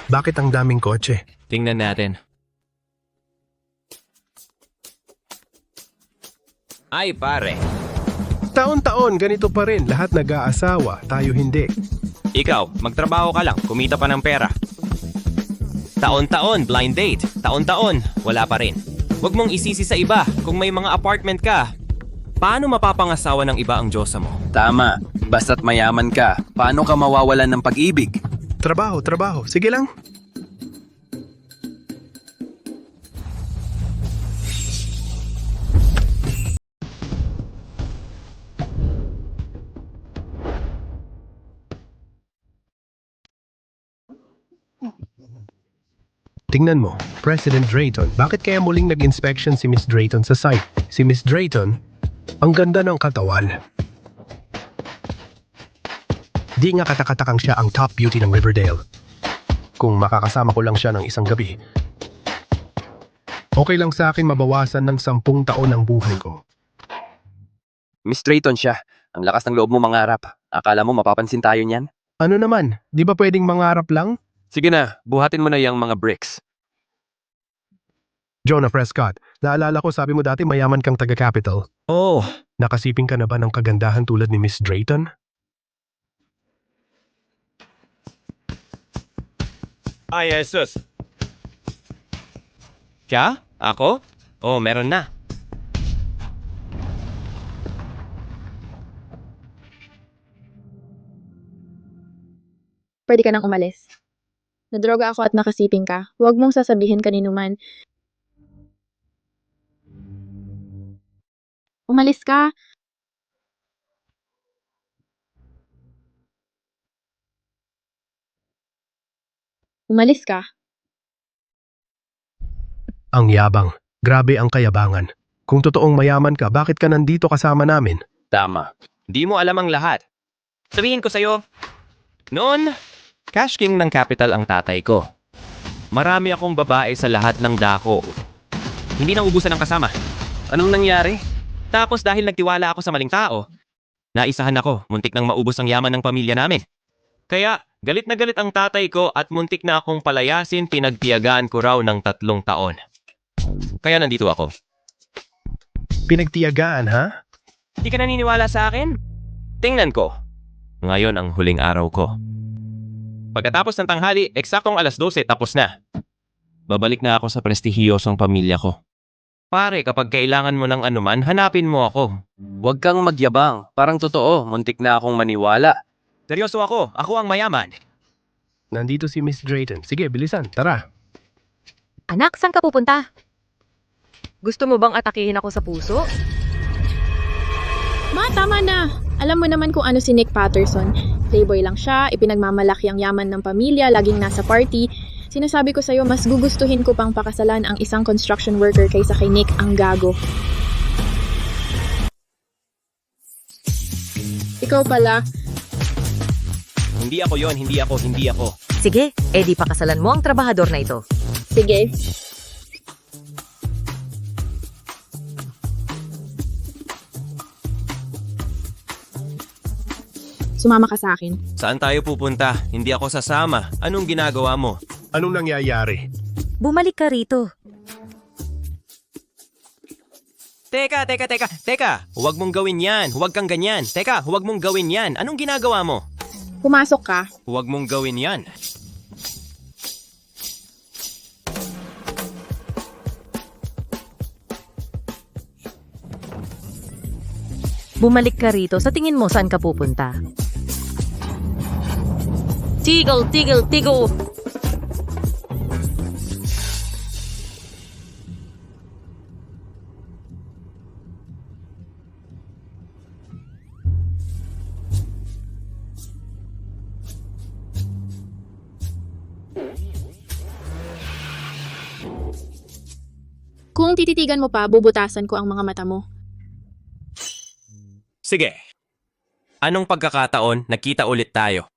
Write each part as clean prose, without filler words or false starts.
Bakit ang daming kotse? Tingnan natin. Ay pare, Taon-taon, ganito pa rin. Lahat nag-aasawa, tayo hindi. ikaw, magtrabaho ka lang, kumita pa ng pera. Taon-taon, blind date. Taon-taon, wala pa rin. Huwag mong isisi sa iba kung may mga apartment ka. Paano mapapangasawa ng iba ang Diyosa mo? Tama. Basta't mayaman ka, paano ka mawawalan ng pag-ibig? Trabaho, trabaho. Sige lang. Tingnan mo, President Drayton. Bakit kaya muling nag-inspection si Miss Drayton sa site? Si Miss Drayton, ang ganda ng katawan. Di nga katakatakang siya ang top beauty ng Riverdale. Kung makakasama ko lang siya ng isang gabi. Okay lang sa akin mabawasan ng 10 taon ang buhay ko. Miss Drayton siya. Ang lakas ng loob mo mangarap. Akala mo mapapansin tayo niyan? Ano naman, di ba pwedeng mangarap lang? Sige na, buhatin mo na yung mga bricks. Jonah Prescott, naalala ko sabi mo dati mayaman kang taga-capital. Oh, Nakasiping ka na ba ng kagandahan tulad ni Miss Drayton? ay Jesus. Siya? Ako? Oh, meron na. Pwede ka nang umalis. Nadroga ako at nakasiping ka. Huwag mong sasabihin kanino man. Umalis ka. Umalis ka. Ang yabang. Grabe ang kayabangan. Kung totoong mayaman ka, bakit ka nandito kasama namin? Tama. Di mo alam ang lahat. Sabihin ko sa'yo, noon, cash king ng capital ang tatay ko. Marami akong babae sa lahat ng dako. Hindi na ubusan ng kasama. Anong nangyari? Tapos dahil nagtiwala ako sa maling tao, naisahan ako, muntik nang maubos ang yaman ng pamilya namin. Kaya, galit na galit ang tatay ko at muntik na akong palayasin, pinagtiyagaan ko raw ng 3 taon. Kaya nandito ako. Pinagtiyagaan, ha? Di ka naniniwala sa akin? Tingnan ko. Ngayon ang huling araw ko. Pagkatapos ng tanghali, eksaktong 12:00 tapos na. Babalik na ako sa prestihiyosong pamilya ko. Pare, kapag kailangan mo ng anuman, hanapin mo ako. Huwag kang magyabang. Parang totoo, muntik na akong maniwala. Seryoso ako. Ako ang mayaman. Nandito si Miss Drayton. Sige, bilisan. Tara. Anak, saan ka pupunta? Gusto mo bang atakihin ako sa puso? Ma, tama na. Alam mo naman kung ano si Nick Patterson. Playboy lang siya, ipinagmamalaki ang yaman ng pamilya, laging nasa party. Sinasabi ko sa'yo, mas gugustuhin ko pang pakasalan ang isang construction worker kaysa kay Nick ang gago. Ikaw pala, Hindi ako yon, hindi ako. Sige, edi pakasalan mo ang trabahador na ito. sige. Sumama ka sa akin. Saan tayo pupunta? Hindi ako sasama. Anong ginagawa mo? Anong nangyayari? Bumalik ka rito. Teka. Huwag mong gawin yan. Huwag kang ganyan. Teka, huwag mong gawin yan. Anong ginagawa mo? Pumasok ka. Huwag mong gawin yan. Bumalik ka rito. Sa tingin mo, saan ka pupunta? Tigil, tigil, tigil! Kung tititigan mo pa, bubutasan ko ang mga mata mo. Sige. Anong pagkakataon nagkita ulit tayo?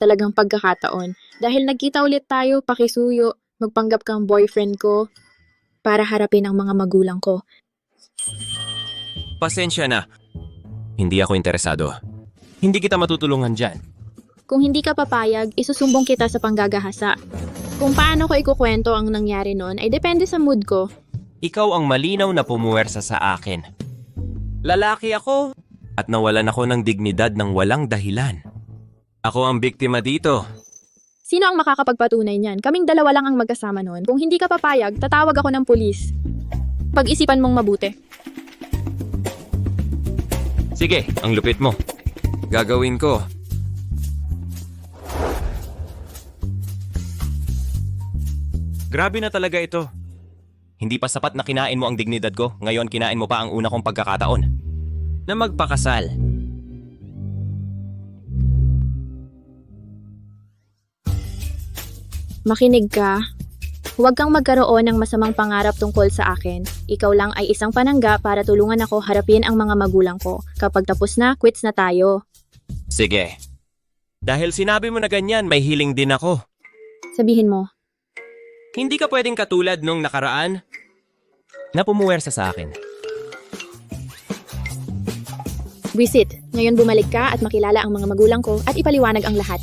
Talagang pagkakataon. Dahil nagkita ulit tayo, pakisuyo, magpanggap kang boyfriend ko para harapin ang mga magulang ko. Pasensya na. Hindi ako interesado. Hindi kita matutulungan dyan. Kung hindi ka papayag, isusumbong kita sa panggagahasa. Kung paano ko ikukwento ang nangyari noon ay depende sa mood ko. Ikaw ang malinaw na pumuwersa sa akin. Lalaki ako at nawalan ako ng dignidad ng walang dahilan. Ako ang biktima dito. Sino ang makakapagpatunay niyan? Kaming dalawa lang ang magkasama noon. Kung hindi ka papayag, tatawag ako ng pulis. Pag-isipan mong mabuti. Sige, ang lupit mo. Gagawin ko. Grabe na talaga ito. Hindi pa sapat na kinain mo ang dignidad ko, ngayon kinain mo pa ang una kong pagkakataon. Na magpakasal. Makinig ka. Huwag kang magkaroon ng masamang pangarap tungkol sa akin. Ikaw lang ay isang panangga para tulungan ako harapin ang mga magulang ko. Kapag tapos na, quits na tayo. Sige. Dahil sinabi mo na ganyan, may hiling din ako. Sabihin mo. Hindi ka pwedeng katulad nung nakaraan na pumuwersa sa akin. Visit. Ngayon bumalik ka at makilala ang mga magulang ko at ipaliwanag ang lahat.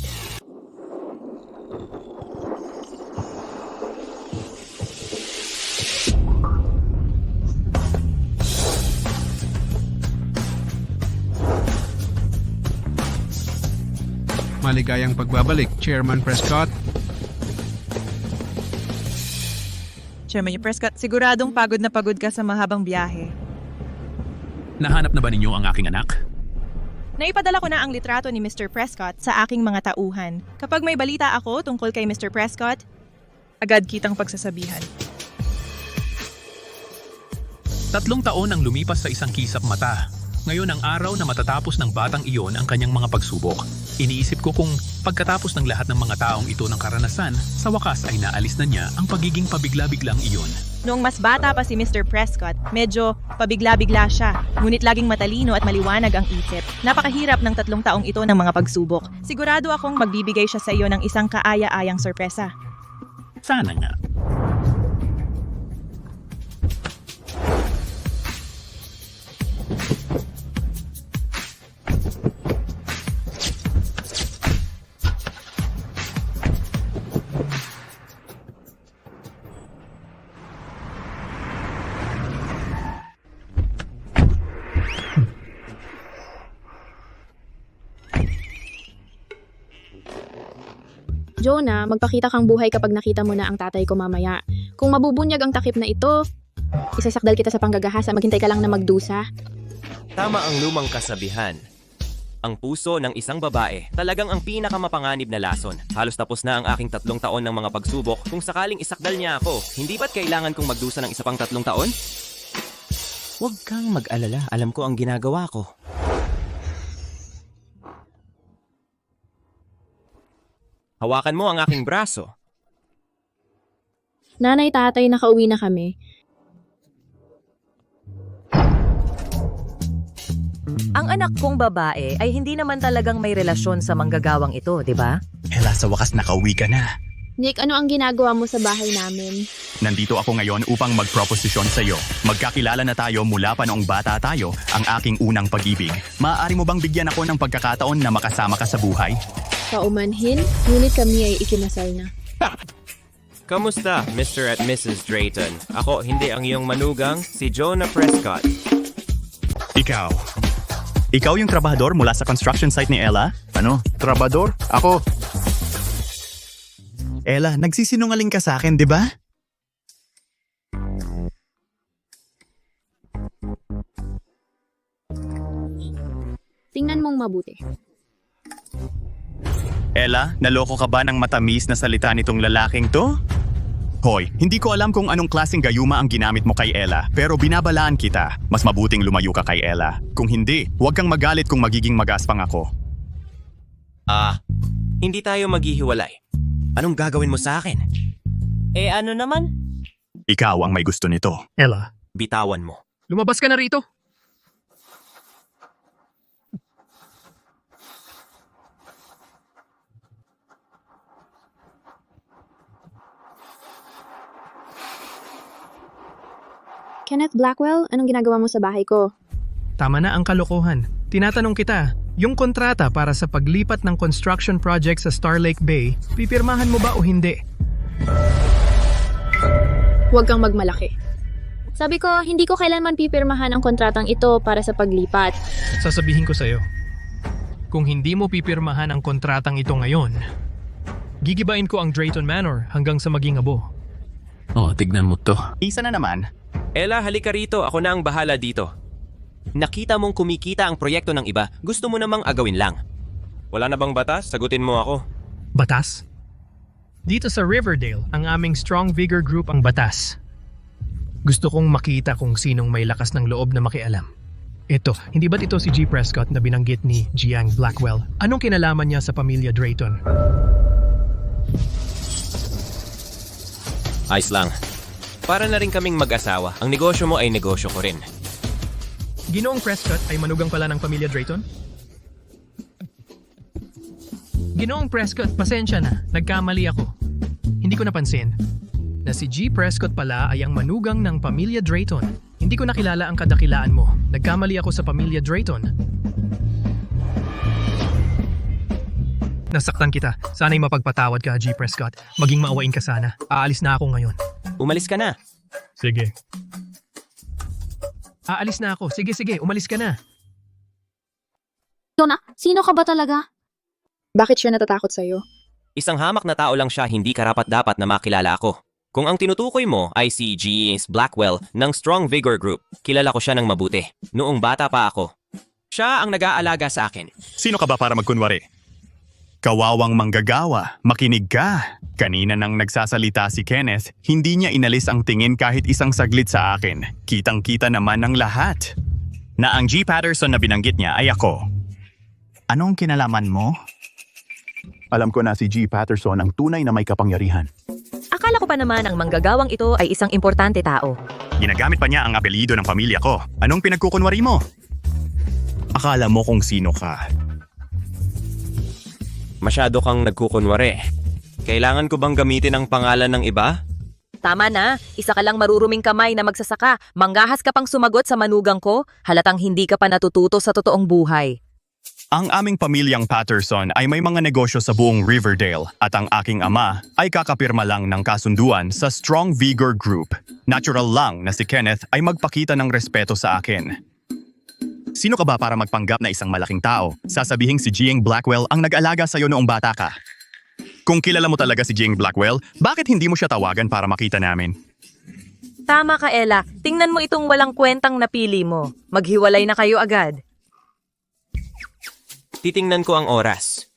Maligayang pagbabalik, Chairman Prescott. Chairman Prescott, siguradong pagod na pagod ka sa mahabang biyahe. Nahanap na ba ninyo ang aking anak? Naipadala ko na ang litrato ni Mr. Prescott sa aking mga tauhan. Kapag may balita ako tungkol kay Mr. Prescott, agad kitang pagsasabihan. 3 taon ang lumipas sa isang kisap mata. Ngayon ang araw na matatapos ng batang iyon ang kanyang mga pagsubok. Iniisip ko kung pagkatapos ng lahat ng mga taong ito ng karanasan, sa wakas ay naalis na niya ang pagiging pabigla-biglang iyon. Noong mas bata pa si Mr. Prescott, medyo pabigla-bigla siya, ngunit laging matalino at maliwanag ang isip. Napakahirap ng 3 taong ito ng mga pagsubok. Sigurado akong magbibigay siya sa iyo ng isang kaaya-ayang sorpresa. Sana nga. Jonah, magpakita kang buhay kapag nakita mo na ang tatay ko mamaya. Kung mabubunyag ang takip na ito, isasakdal kita sa panggagahasa, maghintay ka lang na magdusa. Tama ang lumang kasabihan. Ang puso ng isang babae talagang ang pinakamapanganib na lason. Halos tapos na ang aking 3 taon ng mga pagsubok. Kung sakaling isakdal niya ako, hindi ba't kailangan kong magdusa ng isa pang 3 taon? Huwag kang mag-alala, alam ko ang ginagawa ko. Hawakan mo ang aking braso. Nanay, tatay, nakauwi na kami. Ang anak kong babae ay hindi naman talagang may relasyon sa manggagawang ito, di ba? Ella, sa wakas nakauwi ka na. Nick, ano ang ginagawa mo sa bahay namin? Nandito ako ngayon upang magproposisyon sa iyo. Magkakilala na tayo mula pa noong bata tayo, ang aking unang pag-ibig. Maaari mo bang bigyan ako ng pagkakataon na makasama ka sa buhay? Paumanhin, ngunit kami ay ikinasal na. Kamusta, Mr. at Mrs. Drayton? Ako, hindi ang iyong manugang, si Jonah Prescott. Ikaw. Ikaw yung trabahador mula sa construction site ni Ella? Ano? Trabador? Ako? Ella, nagsisinungaling ka sa akin, di ba? Tingnan mong mabuti. Ella, naloko ka ba ng matamis na salita nitong lalaking to? Hoy, hindi ko alam kung anong klaseng gayuma ang ginamit mo kay Ella, pero binabalaan kita. Mas mabuting lumayo ka kay Ella. Kung hindi, huwag kang magalit kung magiging magaspang ako. Hindi tayo maghihiwalay. Anong gagawin mo sa akin? Ano naman? Ikaw ang may gusto nito. Ella, Bitawan mo. lumabas ka na rito. Kenneth Blackwell, anong ginagawa mo sa bahay ko? Tama na ang kalokohan. Tinatanong kita, Yung kontrata para sa paglipat ng construction project sa Starlake Bay, pipirmahan mo ba o hindi? Huwag kang magmalaki. Sabi ko, hindi ko kailanman pipirmahan ang kontratang ito para sa paglipat. Sasabihin ko sa'yo, kung hindi mo pipirmahan ang kontratang ito ngayon, gigibain ko ang Drayton Manor hanggang sa maging abo. Oh, tignan mo to. Isa na naman. Ella, halika rito. Ako na ang bahala dito. Nakita mong kumikita ang proyekto ng iba. Gusto mo namang agawin lang. Wala na bang batas? Sagutin mo ako. Batas? Dito sa Riverdale, ang aming Strong Vigor Group ang batas. Gusto kong makita kung sinong may lakas ng loob na makialam. Ito, hindi ba't ito si G. Prescott na binanggit ni Jiang Blackwell? Anong kinalaman niya sa pamilya Drayton? Ayos lang. Para na rin kaming mag-asawa. Ang negosyo mo ay negosyo ko rin. Ginoong Prescott ay manugang pala ng pamilya Drayton? Ginoong Prescott, pasensya na. Nagkamali ako. Hindi ko napansin na si G. Prescott pala ay ang manugang ng pamilya Drayton. Hindi ko nakilala ang kadakilaan mo. Nagkamali ako sa pamilya Drayton. Nasaktan kita. Sana'y mapagpatawad ka, G. Prescott. Maging maawain ka sana. Aalis na ako ngayon. Umalis ka na. Sige. Aalis na ako. Sige, umalis ka na. Yona, sino ka ba talaga? Bakit siya natatakot sa'yo? Isang hamak na tao lang siya, hindi karapat-dapat na makilala ako. Kung ang tinutukoy mo ay si G. Blackwell ng Strong Vigor Group, kilala ko siya ng mabuti. Noong bata pa ako. Siya ang nag-aalaga sa akin. Sino ka ba para magkunwari? Kawawang manggagawa, makinig ka. Kanina nang nagsasalita si Kenneth, hindi niya inalis ang tingin kahit isang saglit sa akin. Kitang-kita naman ng lahat. Na ang G. Patterson na binanggit niya ay ako. Anong kinalaman mo? Alam ko na si G. Patterson ang tunay na may kapangyarihan. Akala ko pa naman ang manggagawang ito ay isang importante tao. Ginagamit pa niya ang apelyido ng pamilya ko. Anong pinagkukunwari mo? Akala mo kung sino ka. Masyado kang nagkukunwari. Kailangan ko bang gamitin ang pangalan ng iba? Tama na, isa ka lang maruruming kamay na magsasaka. Manggahas ka pang sumagot sa manugang ko, halatang hindi ka pa natututo sa totoong buhay. Ang aming pamilyang Patterson ay may mga negosyo sa buong Riverdale at ang aking ama ay kakapirma lang ng kasunduan sa Strong Vigor Group. Natural lang na si Kenneth ay magpakita ng respeto sa akin. Sino ka ba para magpanggap na isang malaking tao? Sasabihing si Jiang Blackwell ang nag-alaga sa'yo noong bata ka. Kung kilala mo talaga si Jiang Blackwell, bakit hindi mo siya tawagan para makita namin? Tama ka, Ella. Tingnan mo itong walang kwentang napili mo. Maghiwalay na kayo agad. Titingnan ko ang oras.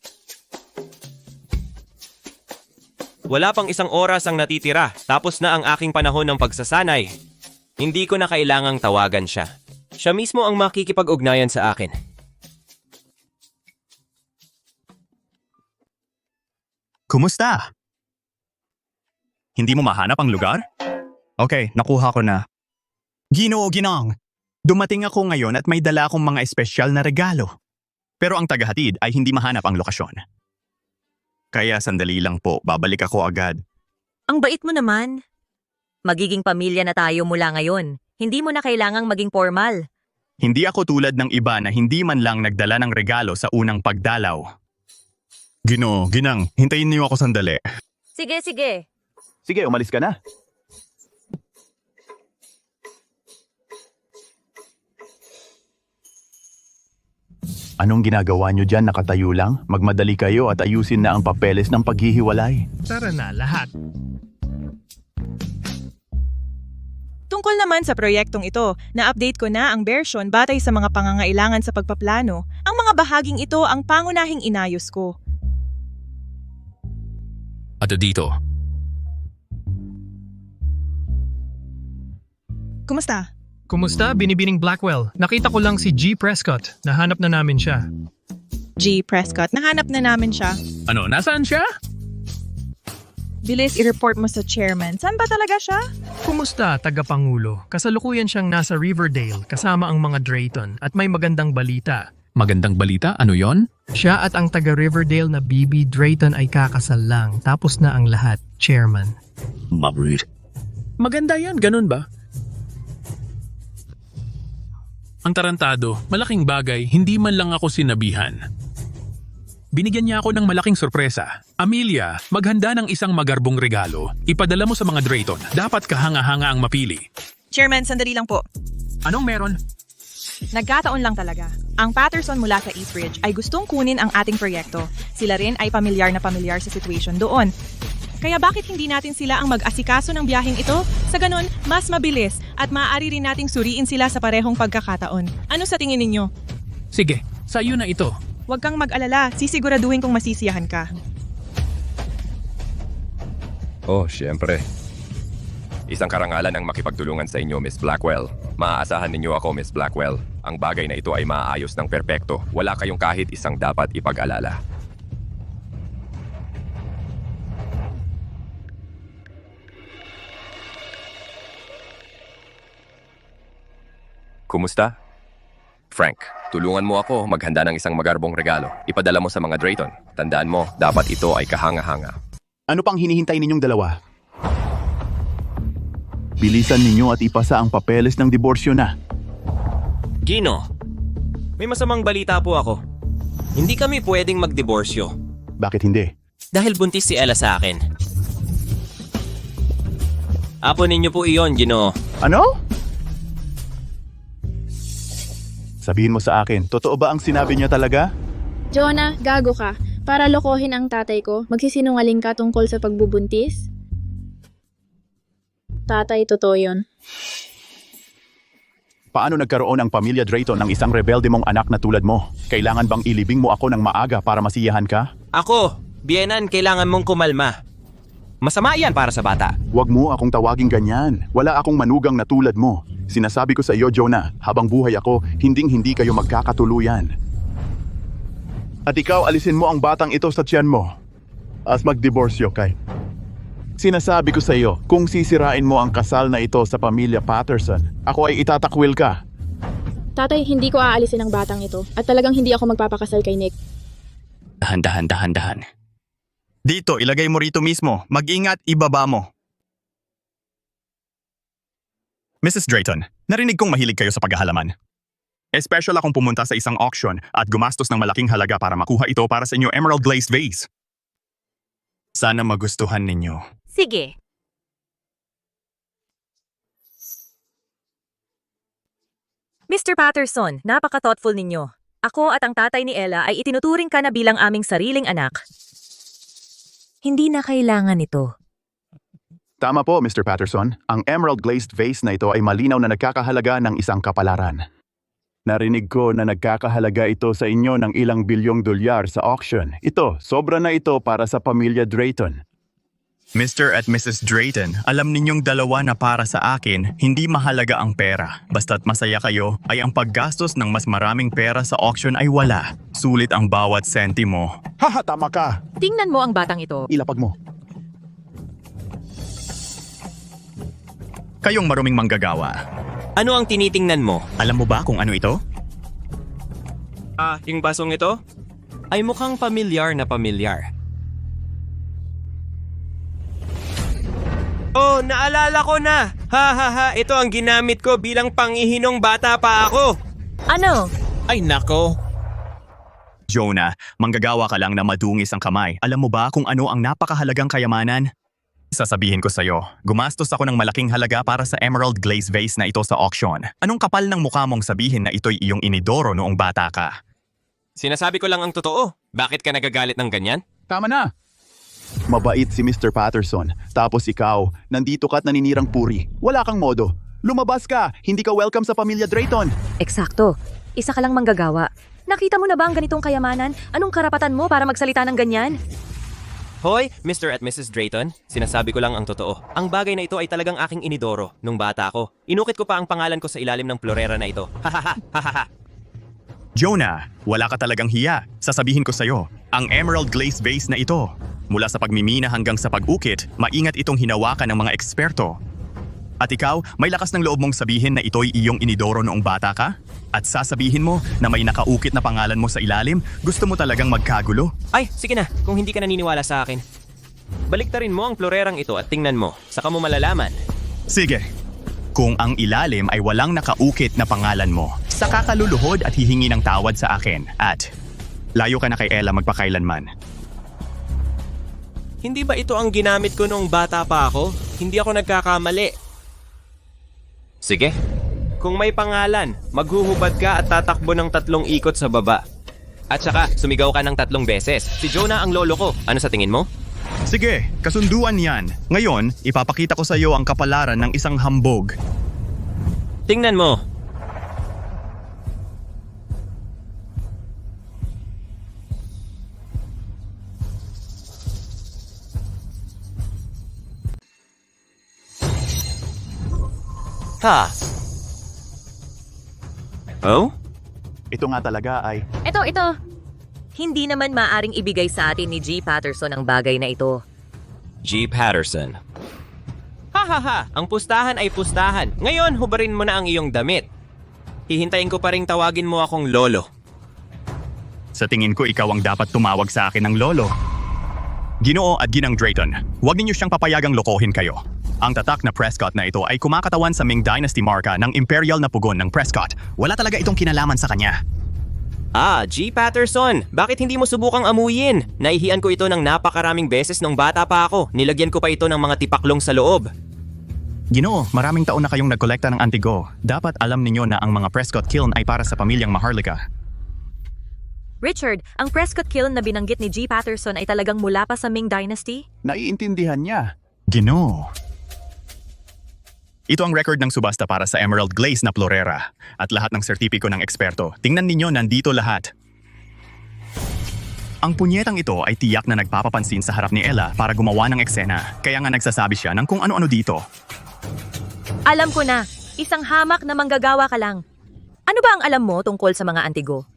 Wala pang isang oras ang natitira, tapos na ang aking panahon ng pagsasanay. Hindi ko na kailangang tawagan siya. Siya mismo ang makikipag-ugnayan sa akin. Kumusta? Hindi mo mahanap ang lugar? Okay, nakuha ko na. Ginoo, Ginang! Dumating ako ngayon at may dala akong mga espesyal na regalo. Pero ang tagahatid ay hindi mahanap ang lokasyon. Kaya sandali lang po, babalik ako agad. Ang bait mo naman. Magiging pamilya na tayo mula ngayon. Hindi mo na kailangang maging formal. Hindi ako tulad ng iba na hindi man lang nagdala ng regalo sa unang pagdalaw. Ginoo, Ginang, hintayin niyo ako sandali. Sige. Sige, umalis ka na. Anong ginagawa niyo dyan, nakatayo lang? Magmadali kayo at ayusin na ang papeles ng paghihiwalay. Tara na, lahat. Tungkol naman sa proyektong ito, na-update ko na ang version batay sa mga pangangailangan sa pagpaplano. Ang mga bahaging ito ang pangunahing inayos ko. At dito, Kumusta? Kumusta, Binibining Blackwell? Nakita ko lang si G. Prescott. Nahanap na namin siya. G. Prescott, nahanap na namin siya. ano, nasaan siya? Bilis i-report mo sa chairman. Saan ba talaga siya? Kumusta, tagapangulo? Kasalukuyan siyang nasa Riverdale kasama ang mga Drayton at may magandang balita. Magandang balita, ano yon? Siya at ang taga Riverdale na BB Drayton ay kakasal lang. Tapos na ang lahat, chairman. Mabrit. Maganda yan, ganun ba? Ang tarantado, malaking bagay, hindi man lang ako sinabihan. Binigyan niya ako ng malaking sorpresa. Amelia, maghanda ng isang magarbong regalo. Ipadala mo sa mga Drayton. Dapat kahanga-hanga ang mapili. Chairman, sandali lang po. Anong meron? Nagkataon lang talaga. Ang Patterson mula sa Eastridge ay gustong kunin ang ating proyekto. Sila rin ay pamilyar na pamilyar sa situation doon. Kaya bakit hindi natin sila ang mag-asikaso ng biyaheng ito? Sa ganun, mas mabilis at maaari rin nating suriin sila sa parehong pagkakataon. Ano sa tingin ninyo? Sige, sa'yo na ito. Huwag kang mag-alala, sisiguraduhin kong masisiyahan ka. Oh, syempre. Isang karangalan ang makipagtulungan sa inyo, Miss Blackwell. Maaasahan ninyo ako, Miss Blackwell. Ang bagay na ito ay maaayos ng perpekto. Wala kayong kahit isang dapat ipag-alala. Kumusta? Frank, tulungan mo ako maghanda ng isang magarbong regalo. Ipadala mo sa mga Drayton. Tandaan mo, dapat ito ay kahanga-hanga. Ano pang hinihintay ninyong dalawa? Bilisan ninyo at ipasa ang papeles ng diborsyo na. Gino, may masamang balita po ako. Hindi kami pwedeng magdiborsyo. Bakit hindi? Dahil buntis si Ella sa akin. Apo ninyo po iyon, Gino. Ano? Sabihin mo sa akin, totoo ba ang sinabi niya talaga? Jonah, gago ka. Para lokohin ang tatay ko, magsisinungaling ka tungkol sa pagbubuntis? Tatay, totoo yun. Paano nagkaroon ang pamilya Drayton ng isang rebelde mong anak na tulad mo? Kailangan bang ilibing mo ako ng maaga para masiyahan ka? Ako, Bienan, kailangan mong kumalma. Masama yan para sa bata. Huwag mo akong tawaging ganyan. Wala akong manugang na tulad mo. Sinasabi ko sa iyo, Jonah, habang buhay ako, hinding-hindi kayo magkakatuluyan. At ikaw, alisin mo ang batang ito sa tiyan mo. As magdiborsyo kay. Sinasabi ko sa iyo, kung sisirain mo ang kasal na ito sa pamilya Patterson, ako ay itatakwil ka. Tatay, hindi ko aalisin ang batang ito. At talagang hindi ako magpapakasal kay Nick. Dahan. Dito, ilagay mo rito mismo. Mag-ingat, ibaba mo. Mrs. Drayton, narinig kong mahilig kayo sa paghahalaman. Espesyal akong pumunta sa isang auction at gumastos ng malaking halaga para makuha ito para sa inyo emerald glazed vase. Sana magustuhan ninyo. Sige. Mr. Patterson, napaka-thoughtful ninyo. Ako at ang tatay ni Ella ay itinuturing ka na bilang aming sariling anak. Hindi na kailangan ito. Tama po, Mr. Patterson. Ang emerald glazed vase na ito ay malinaw na nagkakahalaga ng isang kapalaran. Narinig ko na nagkakahalaga ito sa inyo ng ilang bilyong dolyar sa auction. Ito, sobra na ito para sa pamilya Drayton. Mr. at Mrs. Drayton, alam ninyong dalawa na para sa akin, hindi mahalaga ang pera. Basta't masaya kayo, ay ang paggastos ng mas maraming pera sa auction ay wala. Sulit ang bawat sentimo. Haha, tama ka! Tingnan mo ang batang ito. Ilapag mo. Kayong maruming manggagawa. Ano ang tinitingnan mo? Alam mo ba kung ano ito? Yung basong ito? Ay mukhang pamilyar na pamilyar. Oh, naalala ko na! Ha! Ito ang ginamit ko bilang pangihinong bata pa ako! Ano? Ay nako! Jonah, manggagawa ka lang na madungis ang kamay. Alam mo ba kung ano ang napakahalagang kayamanan? Sasabihin ko sa'yo, gumastos ako ng malaking halaga para sa emerald glazed vase na ito sa auction. Anong kapal ng mukha mong sabihin na ito'y iyong inidoro noong bata ka? Sinasabi ko lang ang totoo. Bakit ka nagagalit ng ganyan? Tama na! Mabait si Mr. Patterson. Tapos ikaw, nandito ka at naninirang puri. Wala kang modo. Lumabas ka! Hindi ka welcome sa pamilya Drayton! Eksakto. Isa ka lang manggagawa. Nakita mo na ba ang ganitong kayamanan? Anong karapatan mo para magsalita ng ganyan? Hoy, Mr. at Mrs. Drayton, sinasabi ko lang ang totoo. Ang bagay na ito ay talagang aking inidoro nung bata ako. Inukit ko pa ang pangalan ko sa ilalim ng florera na ito. Hahaha. Jonah, wala ka talagang hiya. Sasabihin ko sa'yo, ang emerald glazed vase na ito. Mula sa pagmimina hanggang sa pag-ukit, maingat itong hinawakan ng mga eksperto. At ikaw, may lakas ng loob mong sabihin na ito'y iyong inidoro noong bata ka? At sasabihin mo na may nakaukit na pangalan mo sa ilalim? Gusto mo talagang magkagulo? Ay, sige na, kung hindi ka naniniwala sa akin. Baliktarin mo ang florerang ito at tingnan mo, saka mo malalaman. Sige. Kung ang ilalim ay walang nakaukit na pangalan mo, saka ka luluhod at hihingi ng tawad sa akin. At layo ka na kay Ella magpakailanman. Hindi ba ito ang ginamit ko nung bata pa ako? Hindi ako nagkakamali. Sige. Kung may pangalan, maghuhubad ka at tatakbo ng 3 ikot sa baba. At saka, sumigaw ka ng 3 beses. Si Jonah ang lolo ko. Ano sa tingin mo? Sige, kasunduan yan. Ngayon, ipapakita ko sa iyo ang kapalaran ng isang hambog. Tingnan mo. Ha? Oh? Ito nga talaga ay... Ito. Hindi naman maaring ibigay sa atin ni G. Patterson ang bagay na ito. G. Patterson. Ha! Ang pustahan ay pustahan. Ngayon, hubarin mo na ang iyong damit. Hihintayin ko pa ring tawagin mo akong lolo. Sa tingin ko ikaw ang dapat tumawag sa akin ng lolo. Ginoo at Ginang Drayton, huwag ninyo siyang papayagang lokohin kayo. Ang tatak na Prescott na ito ay kumakatawan sa Ming Dynasty marka ng imperial na pugon ng Prescott. Wala talaga itong kinalaman sa kanya. G. Patterson, bakit hindi mo subukang amuyin? Naihian ko ito ng napakaraming beses nung bata pa ako. Nilagyan ko pa ito ng mga tipaklong sa loob. Ginoo, maraming taon na kayong nagkolekta ng antigo. Dapat alam ninyo na ang mga Prescott kiln ay para sa pamilyang Maharlika. Richard, ang Prescott kiln na binanggit ni G. Patterson ay talagang mula pa sa Ming Dynasty? Naiintindihan niya. Ginoo. Ito ang record ng subasta para sa Emerald Glaze na Florera at lahat ng sertipiko ng eksperto. Tingnan ninyo, nandito lahat. Ang punyetang ito ay tiyak na nagpapapansin sa harap ni Ella para gumawa ng eksena. Kaya nga nagsasabi siya ng kung ano-ano dito. Alam ko na, isang hamak na manggagawa ka lang. Ano ba ang alam mo tungkol sa mga antigo?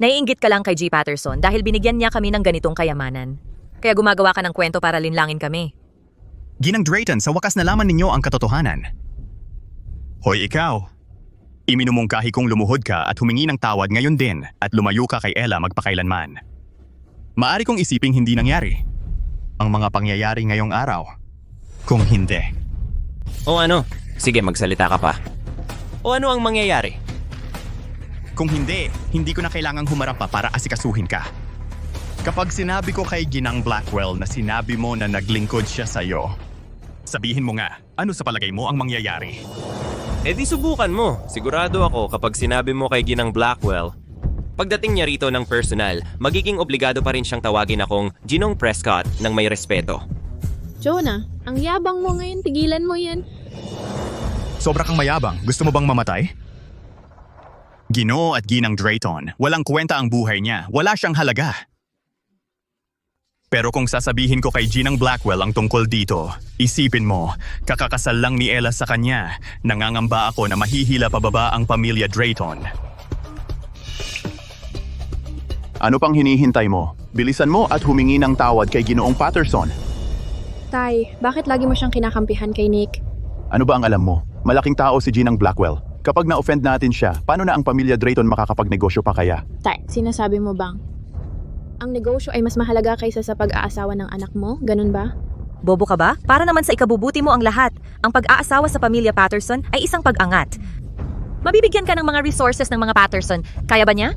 Naiinggit ka lang kay G. Patterson dahil binigyan niya kami ng ganitong kayamanan. Kaya gumagawa ka ng kwento para linlangin kami. Ginang Drayton, sa wakas nalaman ninyo ang katotohanan. Hoy ikaw, iminumungkahi kong lumuhod ka at humingi ng tawad ngayon din at lumayo ka kay Ella magpakailanman. Maari kong isiping hindi nangyari ang mga pangyayari ngayong araw. Kung hindi. O ano? Sige, magsalita ka pa. O ano ang mangyayari? Kung hindi, hindi ko na kailangang humarap pa para asikasuhin ka. Kapag sinabi ko kay Ginang Blackwell na sinabi mo na naglingkod siya sa'yo, sabihin mo nga, ano sa palagay mo ang mangyayari? Di subukan mo. Sigurado ako kapag sinabi mo kay Ginang Blackwell, pagdating niya rito ng personal, magiging obligado pa rin siyang tawagin akong Ginong Prescott ng may respeto. Jonah, ang yabang mo ngayon, tigilan mo yan. Sobra kang mayabang. Gusto mo bang mamatay? Ginoo at Ginang Drayton, walang kwenta ang buhay niya. Wala siyang halaga. Pero kung sasabihin ko kay Ginang Blackwell ang tungkol dito, isipin mo, kakakasal lang ni Ella sa kanya. Nangangamba ako na mahihila pababa ang pamilya Drayton. Ano pang hinihintay mo? Bilisan mo at humingi ng tawad kay Ginoong Patterson. Tay, bakit lagi mo siyang kinakampihan kay Nick? Ano ba ang alam mo? Malaking tao si Ginang Blackwell. Kapag na-offend natin siya, paano na ang pamilya Drayton makakapagnegosyo pa kaya? Tay, sinasabi mo bang ang negosyo ay mas mahalaga kaysa sa pag-aasawa ng anak mo? Ganun ba? Bobo ka ba? Para naman sa ikabubuti mo ang lahat. Ang pag-aasawa sa pamilya Patterson ay isang pag-angat. Mabibigyan ka ng mga resources ng mga Patterson. Kaya ba niya?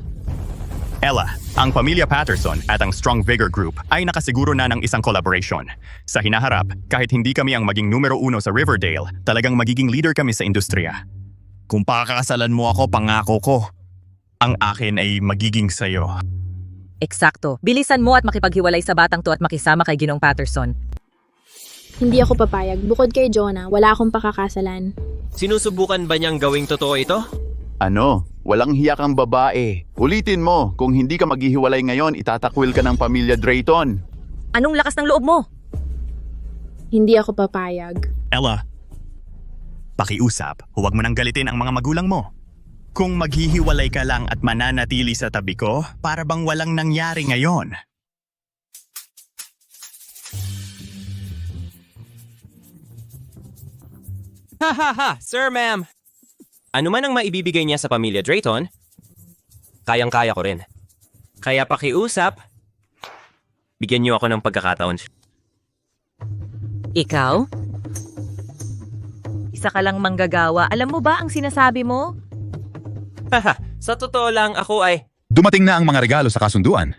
Ella, ang pamilya Patterson at ang Strong Vigor Group ay nakasiguro na ng isang collaboration. Sa hinaharap, kahit hindi kami ang maging numero 1 sa Riverdale, talagang magiging leader kami sa industriya. Kung pakakasalan mo ako, pangako ko, ang akin ay magiging sayo. Eksakto. Bilisan mo at makipaghiwalay sa batang to at makisama kay Ginong Patterson. Hindi ako papayag. Bukod kay Jonah, wala akong pakakasalan. Sinusubukan ba niyang gawing totoo ito? Ano? Walang hiya kang babae. Ulitin mo, kung hindi ka maghihiwalay ngayon, itatakwil ka ng pamilya Drayton. Anong lakas ng loob mo? Hindi ako papayag. Ella, pakiusap, huwag mo nang galitin ang mga magulang mo. Kung maghihiwalay ka lang at mananatili sa tabi ko, para bang walang nangyari ngayon. Ha! Sir, ma'am! Ano man ang maibibigay niya sa pamilya Drayton, kayang-kaya ko rin. Kaya pakiusap, bigyan niyo ako ng pagkakataon. Ikaw? Isa ka lang manggagawa. Alam mo ba ang sinasabi mo? Haha, sa totoo lang ako ay... Dumating na ang mga regalo sa kasunduan.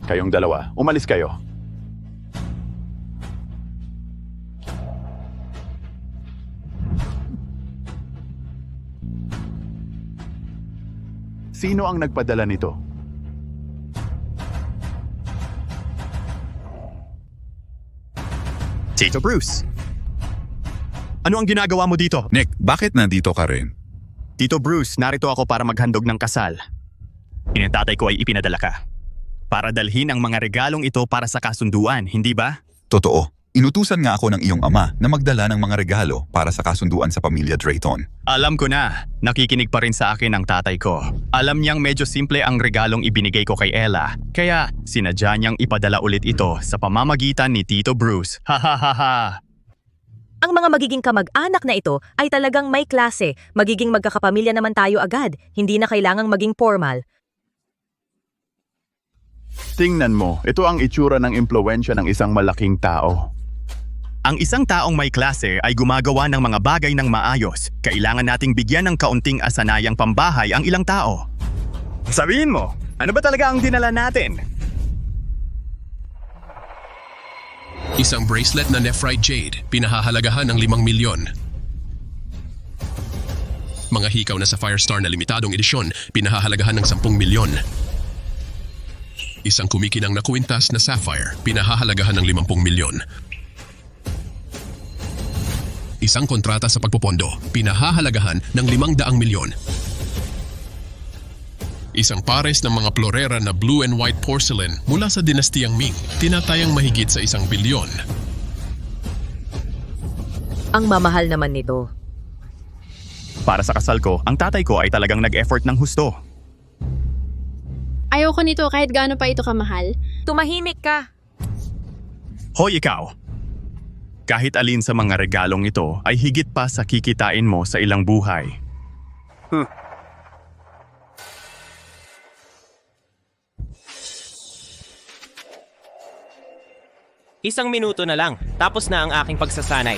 Kayong dalawa, umalis kayo. Sino ang nagpadala nito? Tito Bruce. Ano ang ginagawa mo dito? Nick, bakit nandito ka rin? Tito Bruce, narito ako para maghandog ng kasal. Inintatay ko ay ipinadala ka. Para dalhin ang mga regalong ito para sa kasunduan, hindi ba? Totoo. Inutusan nga ako ng iyong ama na magdala ng mga regalo para sa kasunduan sa pamilya Drayton. Alam ko na, nakikinig pa rin sa akin ang tatay ko. Alam niyang medyo simple ang regalong ibinigay ko kay Ella, kaya sinadya niyang ipadala ulit ito sa pamamagitan ni Tito Bruce. Ha ha ha ha! Ang mga magiging kamag-anak na ito ay talagang may klase. Magiging magkakapamilya naman tayo agad. Hindi na kailangang maging formal. Tingnan mo, ito ang itsura ng impluwensya ng isang malaking tao. Ang isang taong may klase ay gumagawa ng mga bagay ng maayos. Kailangan nating bigyan ng kaunting asanayang pambahay ang ilang tao. Sabihin mo, ano ba talaga ang dinala natin? Isang bracelet na Nephrite Jade, pinahahalagahan ng 5 milyon. Mga hikaw na Sapphire Star na limitadong edisyon, pinahahalagahan ng 10 milyon. Isang kumikinang na kwintas na Sapphire, pinahahalagahan ng 50 milyon. Isang kontrata sa pagpopondo, pinahahalagahan ng 500 milyon. Isang pares ng mga florera na blue and white porcelain mula sa dinastiyang Ming, tinatayang mahigit sa 1 bilyon. Ang mamahal naman nito. Para sa kasal ko, ang tatay ko ay talagang nag-effort ng husto. Ayoko nito kahit gaano pa ito kamahal. Tumahimik ka. Hoy ikaw! Kahit alin sa mga regalong ito ay higit pa sa kikitain mo sa ilang buhay. Isang minuto na lang, tapos na ang aking pagsasanay.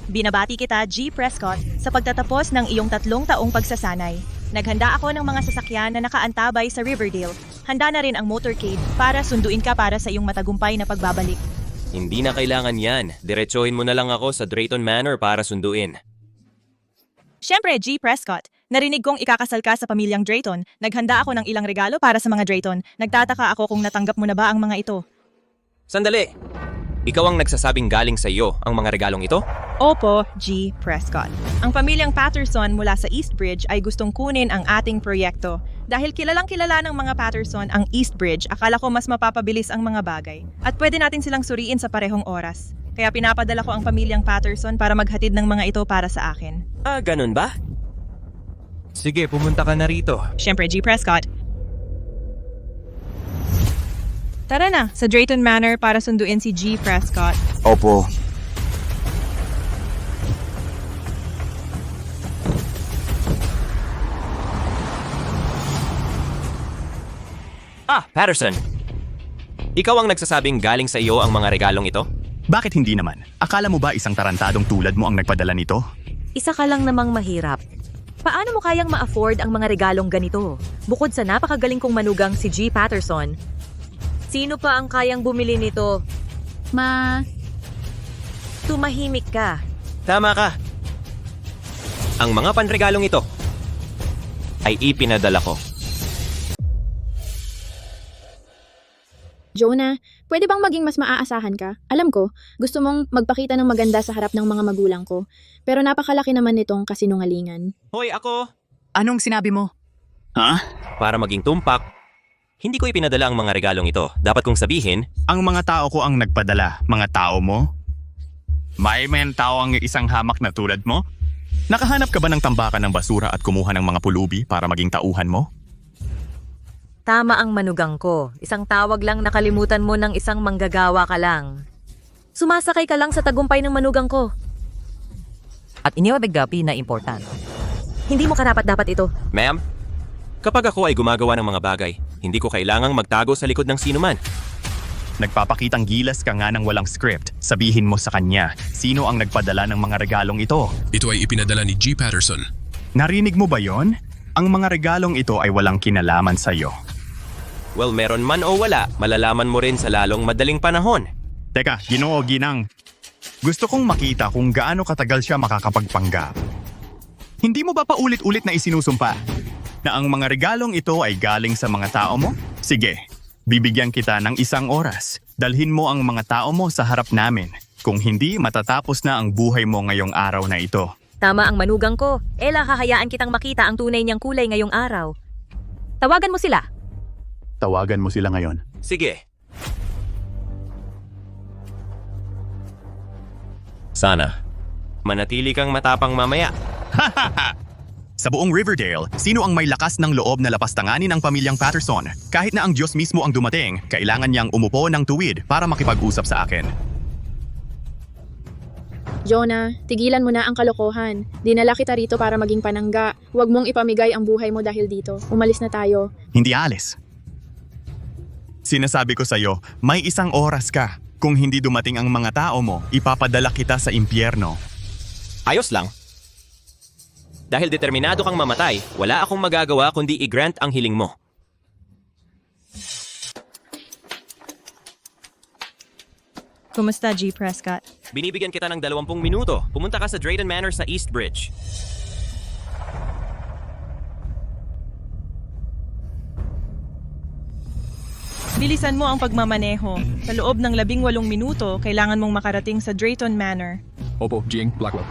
Binabati kita, G. Prescott, sa pagtatapos ng iyong 3 taong pagsasanay. Naghanda ako ng mga sasakyan na nakaantabay sa Riverdale. Handa na rin ang motorcade para sunduin ka para sa iyong matagumpay na pagbabalik. Hindi na kailangan yan. Diretsohin mo na lang ako sa Drayton Manor para sunduin. Siyempre, G. Prescott, narinig kong ikakasal ka sa pamilyang Drayton. Naghanda ako ng ilang regalo para sa mga Drayton. Nagtataka ako kung natanggap mo na ba ang mga ito. Sandali! Ikaw ang nagsasabing galing sa iyo ang mga regalong ito? Opo, G. Prescott. Ang pamilyang Patterson mula sa Eastbridge ay gustong kunin ang ating proyekto. Dahil kilalang kilala ng mga Patterson ang Eastbridge, akala ko mas mapapabilis ang mga bagay. At pwede natin silang suriin sa parehong oras. Kaya pinapadala ko ang pamilyang Patterson para maghatid ng mga ito para sa akin. Ah, ganun ba? Sige, pumunta ka na rito. Siyempre, G. Prescott. Tara na, sa Drayton Manor para sunduin si G. Prescott. Opo. Ah, Patterson! Ikaw ang nagsasabing galing sa iyo ang mga regalong ito? Bakit hindi naman? Akala mo ba isang tarantadong tulad mo ang nagpadala nito? Isa ka lang namang mahirap. Paano mo kayang ma-afford ang mga regalong ganito? Bukod sa napakagaling kong manugang si G. Patterson, sino pa ang kayang bumili nito? Tumahimik ka. Tama ka. Ang mga panregalong ito ay ipinadala ko. Jonah, pwede bang maging mas maaasahan ka? Alam ko, gusto mong magpakita ng maganda sa harap ng mga magulang ko. Pero napakalaki naman nitong kasinungalingan. Hoy, ako! Anong sinabi mo? Ha? Para maging tumpak, hindi ko ipinadala ang mga regalong ito. Dapat kong sabihin, Ang mga tao ko ang nagpadala. Mga tao mo? May tao ang isang hamak na tulad mo? Nakahanap ka ba ng tambakan ng basura at kumuha ng mga pulubi para maging tauhan mo? Tama ang manugang ko. Isang tawag lang nakalimutan mo ng isang manggagawa ka lang. Sumasakay ka lang sa tagumpay ng manugang ko. At iniwabiggapi na important. Hindi mo karapat-dapat ito. ma'am, kapag ako ay gumagawa ng mga bagay, hindi ko kailangang magtago sa likod ng sino man. Nagpapakitang gilas ka nga ng walang script. Sabihin mo sa kanya, sino ang nagpadala ng mga regalong ito? Ito ay ipinadala ni G. Patterson. Narinig mo ba yon? Ang mga regalong ito ay walang kinalaman sa'yo. Well, meron man o wala, malalaman mo rin sa lalong madaling panahon. Teka, Ginoo Ginang. Gusto kong makita kung gaano katagal siya makakapagpanggap. Hindi mo ba paulit-ulit na isinusumpa na ang mga regalong ito ay galing sa mga tao mo? Sige, bibigyan kita ng 1 oras. Dalhin mo ang mga tao mo sa harap namin. Kung hindi, matatapos na ang buhay mo ngayong araw na ito. Tama ang manugang ko. Ella, hahayaan kitang makita ang tunay niyang kulay ngayong araw. Tawagan mo sila. Tawagan mo sila ngayon. Sige. Sana. Manatili kang matapang mamaya. Sa buong Riverdale, sino ang may lakas ng loob na lapastanganin ang pamilyang Patterson? Kahit na ang Diyos mismo ang dumating, kailangan niyang umupo ng tuwid para makipag-usap sa akin. Jonah, tigilan mo na ang kalokohan. Dinala kita rito para maging panangga. Huwag mong ipamigay ang buhay mo dahil dito. Umalis na tayo. Hindi alis. Sinasabi ko sa'yo, may 1 oras ka. Kung hindi dumating ang mga tao mo, ipapadala kita sa impyerno. Ayos lang. Dahil determinado kang mamatay, wala akong magagawa kundi i-grant ang hiling mo. Kumusta, G. Prescott? Binibigyan kita ng 20 minuto. Pumunta ka sa Drayton Manor sa East Bridge. Bilisan mo ang pagmamaneho. Sa loob ng 18 minuto, kailangan mong makarating sa Drayton Manor. Opo, G. Blackwell.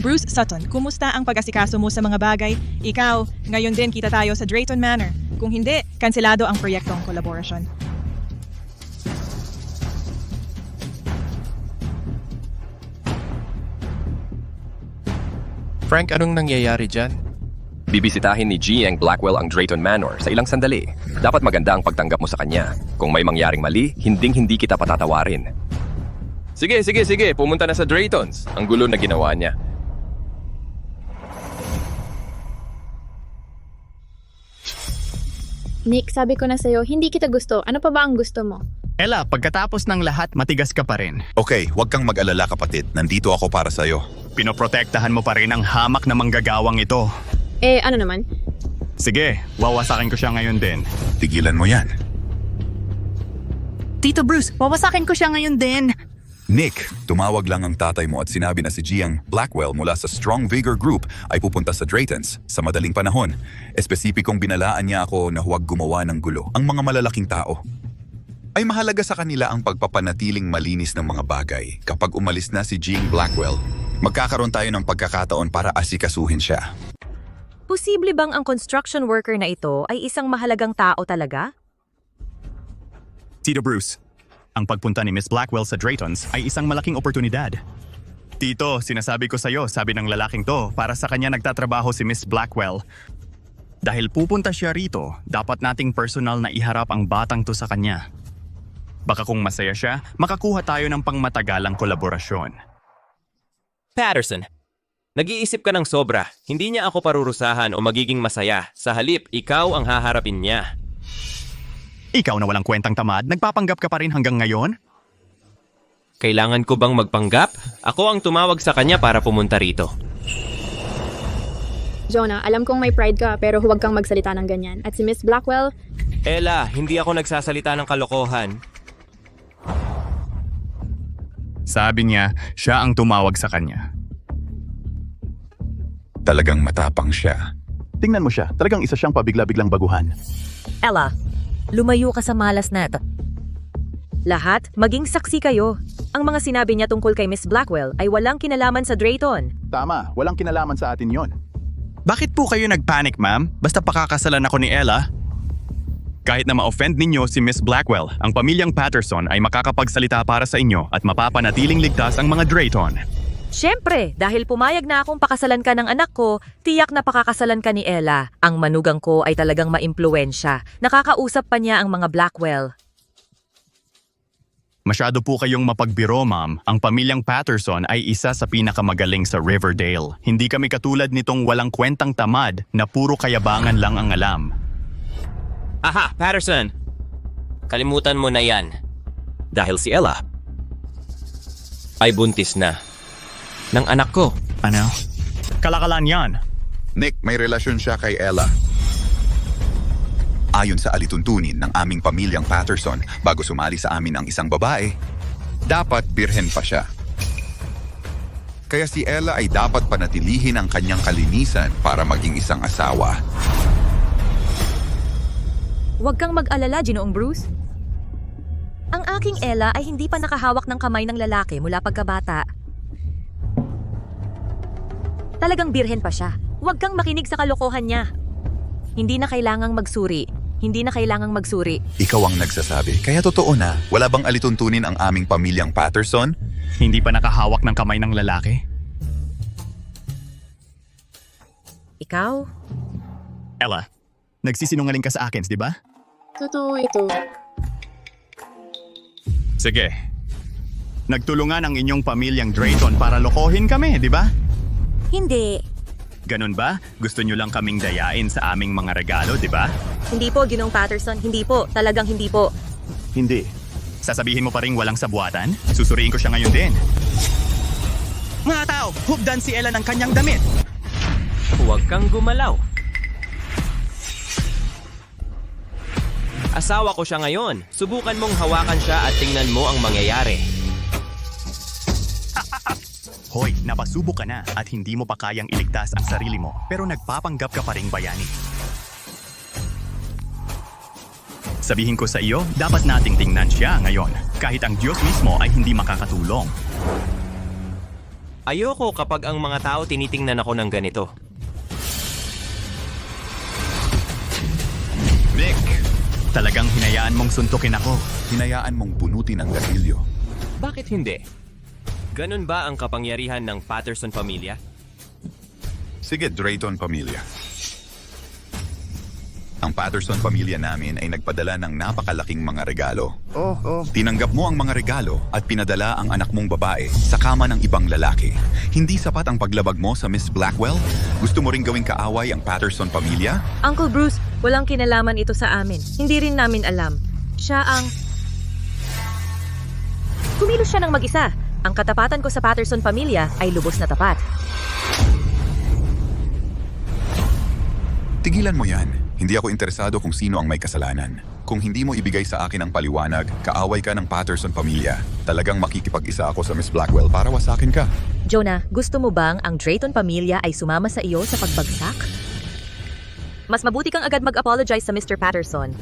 Bruce Sutton, kumusta ang pag-asikaso mo sa mga bagay? Ikaw, ngayon din kita tayo sa Drayton Manor. Kung hindi, kanselado ang proyektong kolaborasyon. Frank, anong nangyayari dyan? Bibisitahin ni G. Blackwell ang Drayton Manor sa ilang sandali. Dapat maganda ang pagtanggap mo sa kanya. Kung may mangyaring mali, hindi kita patatawarin. Sige. Pumunta na sa Draytons. Ang gulo na ginawa niya. Nick, sabi ko na sa'yo, hindi kita gusto. Ano pa ba ang gusto mo? Ella, pagkatapos ng lahat, matigas ka pa rin. Okay, huwag kang mag-alala kapatid. Nandito ako para sa'yo. Pinoprotektahan mo pa rin ang hamak na manggagawang ito. Ano naman? Sige, wawasakin ko siya ngayon din. Tigilan mo yan. Tito Bruce, wawasakin ko siya ngayon din. Nick, tumawag lang ang tatay mo at sinabi na si Giang Blackwell mula sa Strong Vigor Group ay pupunta sa Draytons sa madaling panahon. Espesipikong binalaan niya ako na huwag gumawa ng gulo ang mga malalaking tao. Ay mahalaga sa kanila ang pagpapanatiling malinis ng mga bagay. Kapag umalis na si Giang Blackwell, magkakaroon tayo ng pagkakataon para asikasuhin siya. Posible bang ang construction worker na ito ay isang mahalagang tao talaga? Tito Bruce, ang pagpunta ni Miss Blackwell sa Draytons ay isang malaking oportunidad. Tito, sinasabi ko sa'yo, sabi ng lalaking to, para sa kanya nagtatrabaho si Miss Blackwell. Dahil pupunta siya rito, dapat nating personal na iharap ang batang to sa kanya. Baka kung masaya siya, makakuha tayo ng pangmatagalang kolaborasyon. Patterson, nag-iisip ka ng sobra. Hindi niya ako parurusahan o magiging masaya. Sa halip, ikaw ang haharapin niya. Ikaw na walang kwentang tamad, nagpapanggap ka pa rin hanggang ngayon? Kailangan ko bang magpanggap? Ako ang tumawag sa kanya para pumunta rito. Jonah, alam kong may pride ka pero huwag kang magsalita ng ganyan. At si Miss Blackwell, Ella, hindi ako nagsasalita ng kalokohan. Sabi niya, siya ang tumawag sa kanya. Talagang matapang siya. Tingnan mo siya, talagang isa siyang pabigla-biglang baguhan. Ella, lumayo ka sa malas na ito. Lahat, maging saksi kayo. Ang mga sinabi niya tungkol kay Miss Blackwell ay walang kinalaman sa Drayton. Tama, walang kinalaman sa atin yon. Bakit po kayo nagpanic, ma'am? Basta pakakasalan ako ni Ella. Kahit na ma-offend ninyo si Miss Blackwell, ang pamilyang Patterson ay makakapagsalita para sa inyo at mapapanatiling ligtas ang mga Drayton. Siyempre, dahil pumayag na akong pakasalan ka ng anak ko, tiyak na pakakasalan ka ni Ella. Ang manugang ko ay talagang maimpluwensya. Nakakausap pa niya ang mga Blackwell. Masyado po kayong mapagbiro, ma'am. Ang pamilyang Patterson ay isa sa pinakamagaling sa Riverdale. Hindi kami katulad nitong walang kwentang tamad na puro kayabangan lang ang alam. Aha, Patterson! Kalimutan mo na yan. Dahil si Ella ay buntis na ng anak ko. Ano? Kalakalan yan. Nick, may relasyon siya kay Ella. Ayon sa alituntunin ng aming pamilyang Patterson, bago sumali sa amin ang isang babae, dapat birhen pa siya. Kaya si Ella ay dapat panatilihin ang kanyang kalinisan para maging isang asawa. Huwag kang mag-alala, Ginoong Bruce. Ang aking Ella ay hindi pa nakahawak ng kamay ng lalaki mula pagkabata. Talagang birhen pa siya. Huwag kang makinig sa kalokohan niya. Hindi na kailangang magsuri. Hindi na kailangang magsuri. Ikaw ang nagsasabi, kaya totoo na. Wala bang alituntunin ang aming pamilyang Patterson? Hindi pa nakahawak ng kamay ng lalaki? Ikaw? Ella, nagsisinungaling ka sa akin, di ba? Totoo ito. Sige. Nagtulungan ang inyong pamilyang Drayton para lokohin kami, di ba? Hindi. Ganun ba? Gusto nyo lang kaming dayain sa aming mga regalo, di ba? Hindi po, Ginoong Patterson. Hindi po. Talagang hindi po. Hindi. Sasabihin mo pa rin walang sabuatan? Susuriin ko siya ngayon din. Mga tao, hubdan si Ella ng kanyang damit. Huwag kang gumalaw. Asawa ko siya ngayon. Subukan mong hawakan siya at tingnan mo ang mangyayari. Hoy, napasubok ka na at hindi mo pa kayang iligtas ang sarili mo, pero nagpapanggap ka pa ring bayani. Sabihin ko sa iyo, dapat nating tingnan siya ngayon, kahit ang Diyos mismo ay hindi makakatulong. Ayoko kapag ang mga tao tinitingnan ako ng ganito. Nick, talagang hinayaan mong suntukin ako. Hinayaan mong bunutin ang gatilyo. Bakit hindi? Ganun ba ang kapangyarihan ng Patterson pamilya? Sige, Drayton pamilya. Ang Patterson pamilya namin ay nagpadala ng napakalaking mga regalo. Tinanggap mo ang mga regalo at pinadala ang anak mong babae sa kama ng ibang lalaki. Hindi sapat ang paglabag mo sa Miss Blackwell? Gusto mo ring gawing kaaway ang Patterson pamilya? Uncle Bruce, walang kinalaman ito sa amin. Hindi rin namin alam. Siya ang... Kumilos siya ng mag-isa. Ang katapatan ko sa Patterson pamilya ay lubos na tapat. Tigilan mo yan. Hindi ako interesado kung sino ang may kasalanan. Kung hindi mo ibigay sa akin ang paliwanag, kaaway ka ng Patterson pamilya. Talagang makikipag-isa ako sa Miss Blackwell para wasakin ka. Jonah, gusto mo bang ang Drayton pamilya ay sumama sa iyo sa pagbagsak? Mas mabuti kang agad mag-apologize sa Mr. Patterson.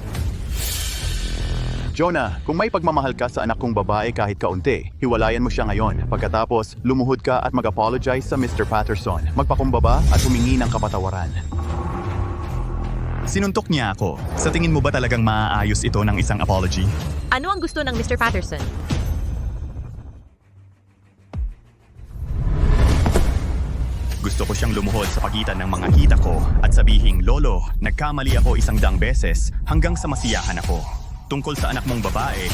Jonah, kung may pagmamahal ka sa anak kong babae kahit kaunti, hiwalayan mo siya ngayon. Pagkatapos, lumuhod ka at mag-apologize sa Mr. Patterson. Magpakumbaba at humingi ng kapatawaran. Sinuntok niya ako. Sa tingin mo ba talagang maaayos ito ng isang apology? Ano ang gusto ng Mr. Patterson? Gusto ko siyang lumuhod sa pagitan ng mga hita ko at sabihing, Lolo, nagkamali ako 100 beses hanggang sa masiyahan ako. Tungkol sa anak mong babae,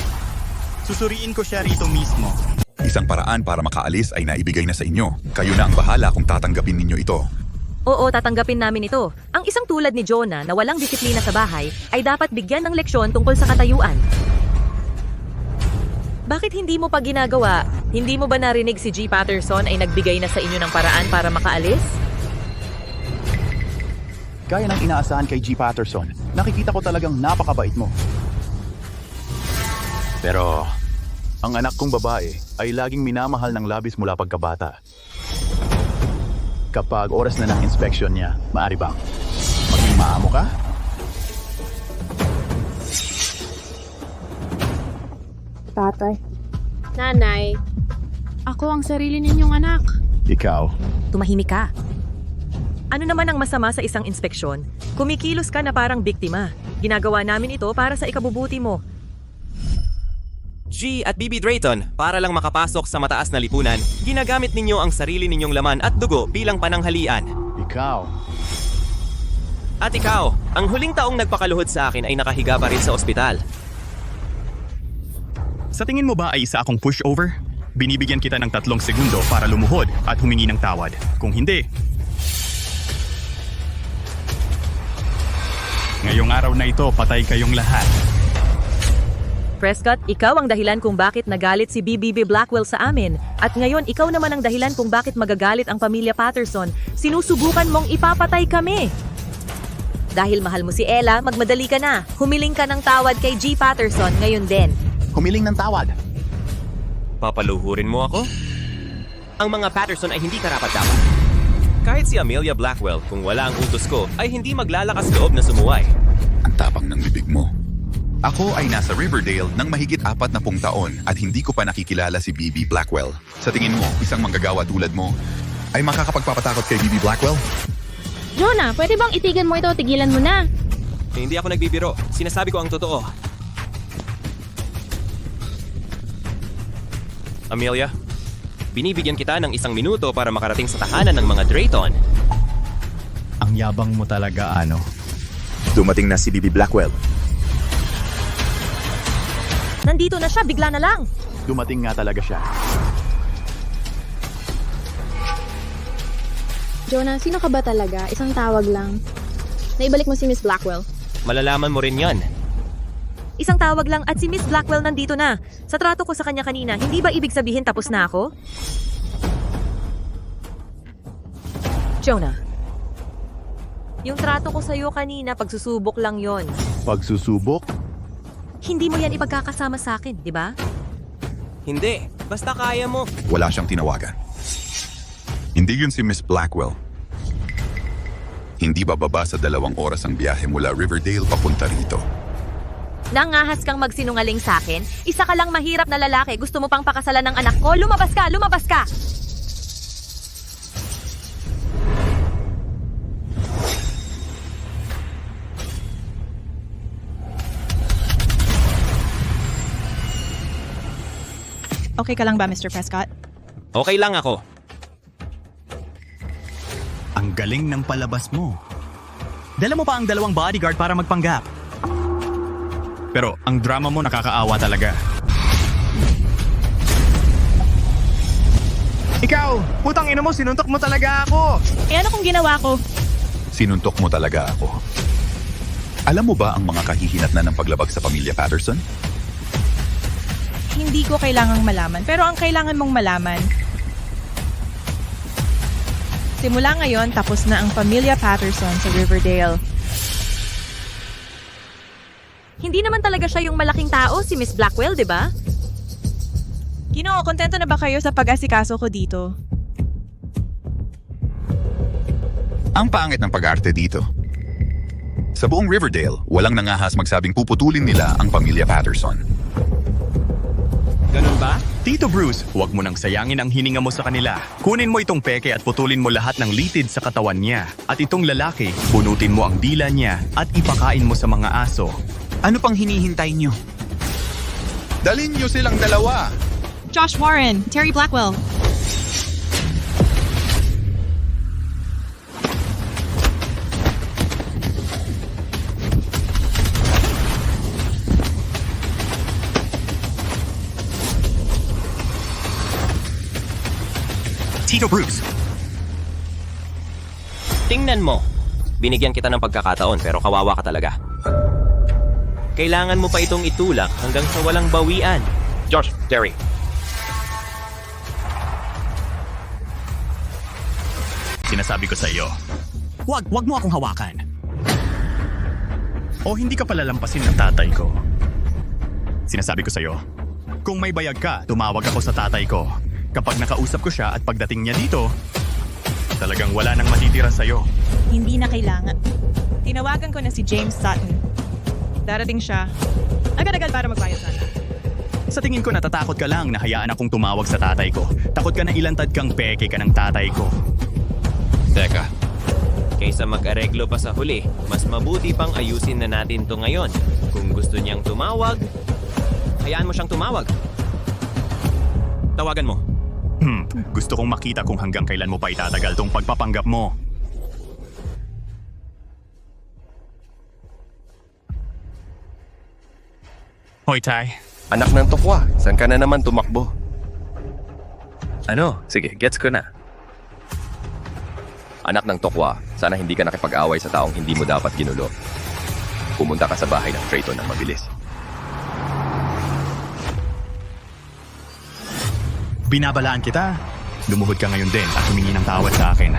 susuriin ko siya rito mismo. Isang paraan para makaalis ay naibigay na sa inyo. Kayo na ang bahala kung tatanggapin ninyo ito. Oo, tatanggapin namin ito. Ang isang tulad ni Jonah na walang disiplina sa bahay ay dapat bigyan ng leksyon tungkol sa katayuan. Bakit hindi mo pa ginagawa? Hindi mo ba narinig si G. Patterson ay nagbigay na sa inyo ng paraan para makaalis? Gaya ng inaasahan kay G. Patterson, nakikita ko talagang napakabait mo. Pero, ang anak kong babae ay laging minamahal ng labis mula pagkabata. Kapag oras na ng inspeksyon niya, maaari bang maging maamo ka? Tatay. Nanay. Ako ang sarili ninyong anak. Ikaw. Tumahimik ka. Ano naman ang masama sa isang inspeksyon? Kumikilos ka na parang biktima. Ginagawa namin ito para sa ikabubuti mo. G at BB Drayton, para lang makapasok sa mataas na lipunan, ginagamit ninyo ang sarili ninyong laman at dugo bilang pananghalian. Ikaw. At ikaw, ang huling taong nagpakaluhod sa akin ay nakahiga pa rin sa ospital. Sa tingin mo ba ay isa akong pushover? Binibigyan kita ng 3 segundo para lumuhod at humingi ng tawad. Kung hindi, Ngayong araw na ito, patay kayong lahat. Prescott, ikaw ang dahilan kung bakit nagalit si BBB Blackwell sa amin. At ngayon, ikaw naman ang dahilan kung bakit magagalit ang pamilya Patterson. Sinusubukan mong ipapatay kami. Dahil mahal mo si Ella, magmadali ka na. Humiling ka ng tawad kay G. Patterson ngayon din. Humiling ng tawad. Papaluhurin mo ako? Ang mga Patterson ay hindi karapat-dapat. Kahit si Amelia Blackwell, kung wala ang utos ko, ay hindi maglalakas loob na sumuway. Ang tapang ng bibig mo. Ako ay nasa Riverdale ng mahigit 40 taon at hindi ko pa nakikilala si BB Blackwell. Sa tingin mo, isang manggagawa tulad mo ay makakapagpapatakot kay BB Blackwell? Jonah, pwede bang itigan mo ito? Tigilan mo na. Hindi ako nagbibiro. Sinasabi ko ang totoo. Amelia, binibigyan kita ng 1 minuto para makarating sa tahanan ng mga Drayton. Ang yabang mo talaga, ano? Dumating na si BB Blackwell. Nandito na siya, bigla na lang. Dumating nga talaga siya. Jonah, sino ka ba talaga? Isang tawag lang. Naibalik mo si Miss Blackwell. Malalaman mo rin yan. Isang tawag lang at si Miss Blackwell nandito na. Sa trato ko sa kanya kanina, hindi ba ibig sabihin tapos na ako? Jonah, yung trato ko sa'yo kanina, pagsusubok lang yon. Pagsusubok? Hindi mo yan ipagkakasama sa akin, di ba? Hindi. Basta kaya mo. Wala siyang tinawagan. Hindi yun si Miss Blackwell. Hindi bababa sa 2 oras ang biyahe mula Riverdale papunta rito. Nangahas kang magsinungaling sa akin? Isa ka lang mahirap na lalaki. Gusto mo pang pakasalan ng anak ko? Lumabas ka! Lumabas ka! Okay ka lang ba, Mr. Prescott? Okay lang ako. Ang galing ng palabas mo. Dala mo pa ang 2 bodyguard para magpanggap. Pero ang drama mo nakakaawa talaga. Ikaw! Putang ina mo, sinuntok mo talaga ako! Eh ano kung ginawa ko? Sinuntok mo talaga ako. Alam mo ba ang mga kahihinatnan ng paglabag sa pamilya Patterson? Hindi ko kailangang malaman. Pero ang kailangan mong malaman, simula ngayon, tapos na ang pamilya Patterson sa Riverdale. Hindi naman talaga siya yung malaking tao, si Miss Blackwell, di ba? Ginoo, kontento na ba kayo sa pag-asikaso ko dito? Ang pangit ng pag-arte dito. Sa buong Riverdale, walang nangahas magsabing puputulin nila ang pamilya Patterson. Ganun ba? Tito Bruce, huwag mo nang sayangin ang hininga mo sa kanila. Kunin mo itong peke at putulin mo lahat ng litid sa katawan niya. At itong lalaki, bunutin mo ang dila niya at ipakain mo sa mga aso. Ano pang hinihintay nyo? Dalhin niyo silang 2! Josh Warren, Terry Blackwell. Tito Bruce! Tingnan mo. Binigyan kita ng pagkakataon pero kawawa ka talaga. Kailangan mo pa itong itulak hanggang sa walang bawian. Josh, Terry. Sinasabi ko sa iyo, wag mo akong hawakan. O hindi ka palalampasin ng tatay ko. Sinasabi ko sa iyo, kung may bayag ka, tumawag ako sa tatay ko. Kapag nakausap ko siya at pagdating niya dito, talagang wala nang matitira sa'yo. Hindi na kailangan. Tinawagan ko na si James Sutton. Darating siya. Agad-agad para magbayad sana. Sa tingin ko natatakot ka lang na hayaan akong tumawag sa tatay ko. Takot ka na ilantad kang peke ka ng tatay ko. Teka. Kaysa mag-areglo pa sa huli, mas mabuti pang ayusin na natin to ngayon. Kung gusto niyang tumawag, hayaan mo siyang tumawag. Tawagan mo. Gusto kong makita kung hanggang kailan mo pa itatagal tong pagpapanggap mo. Hoy, Tay. Anak ng tukwa, saan ka na naman tumakbo? Ano? Sige, gets ko na. Anak ng tukwa, sana hindi ka nakipag-away sa taong hindi mo dapat ginulo. Pumunta ka sa bahay ng Trayton ng mabilis. Binabalaan kita. Lumuhod ka ngayon din at humingi ng tawad sa akin.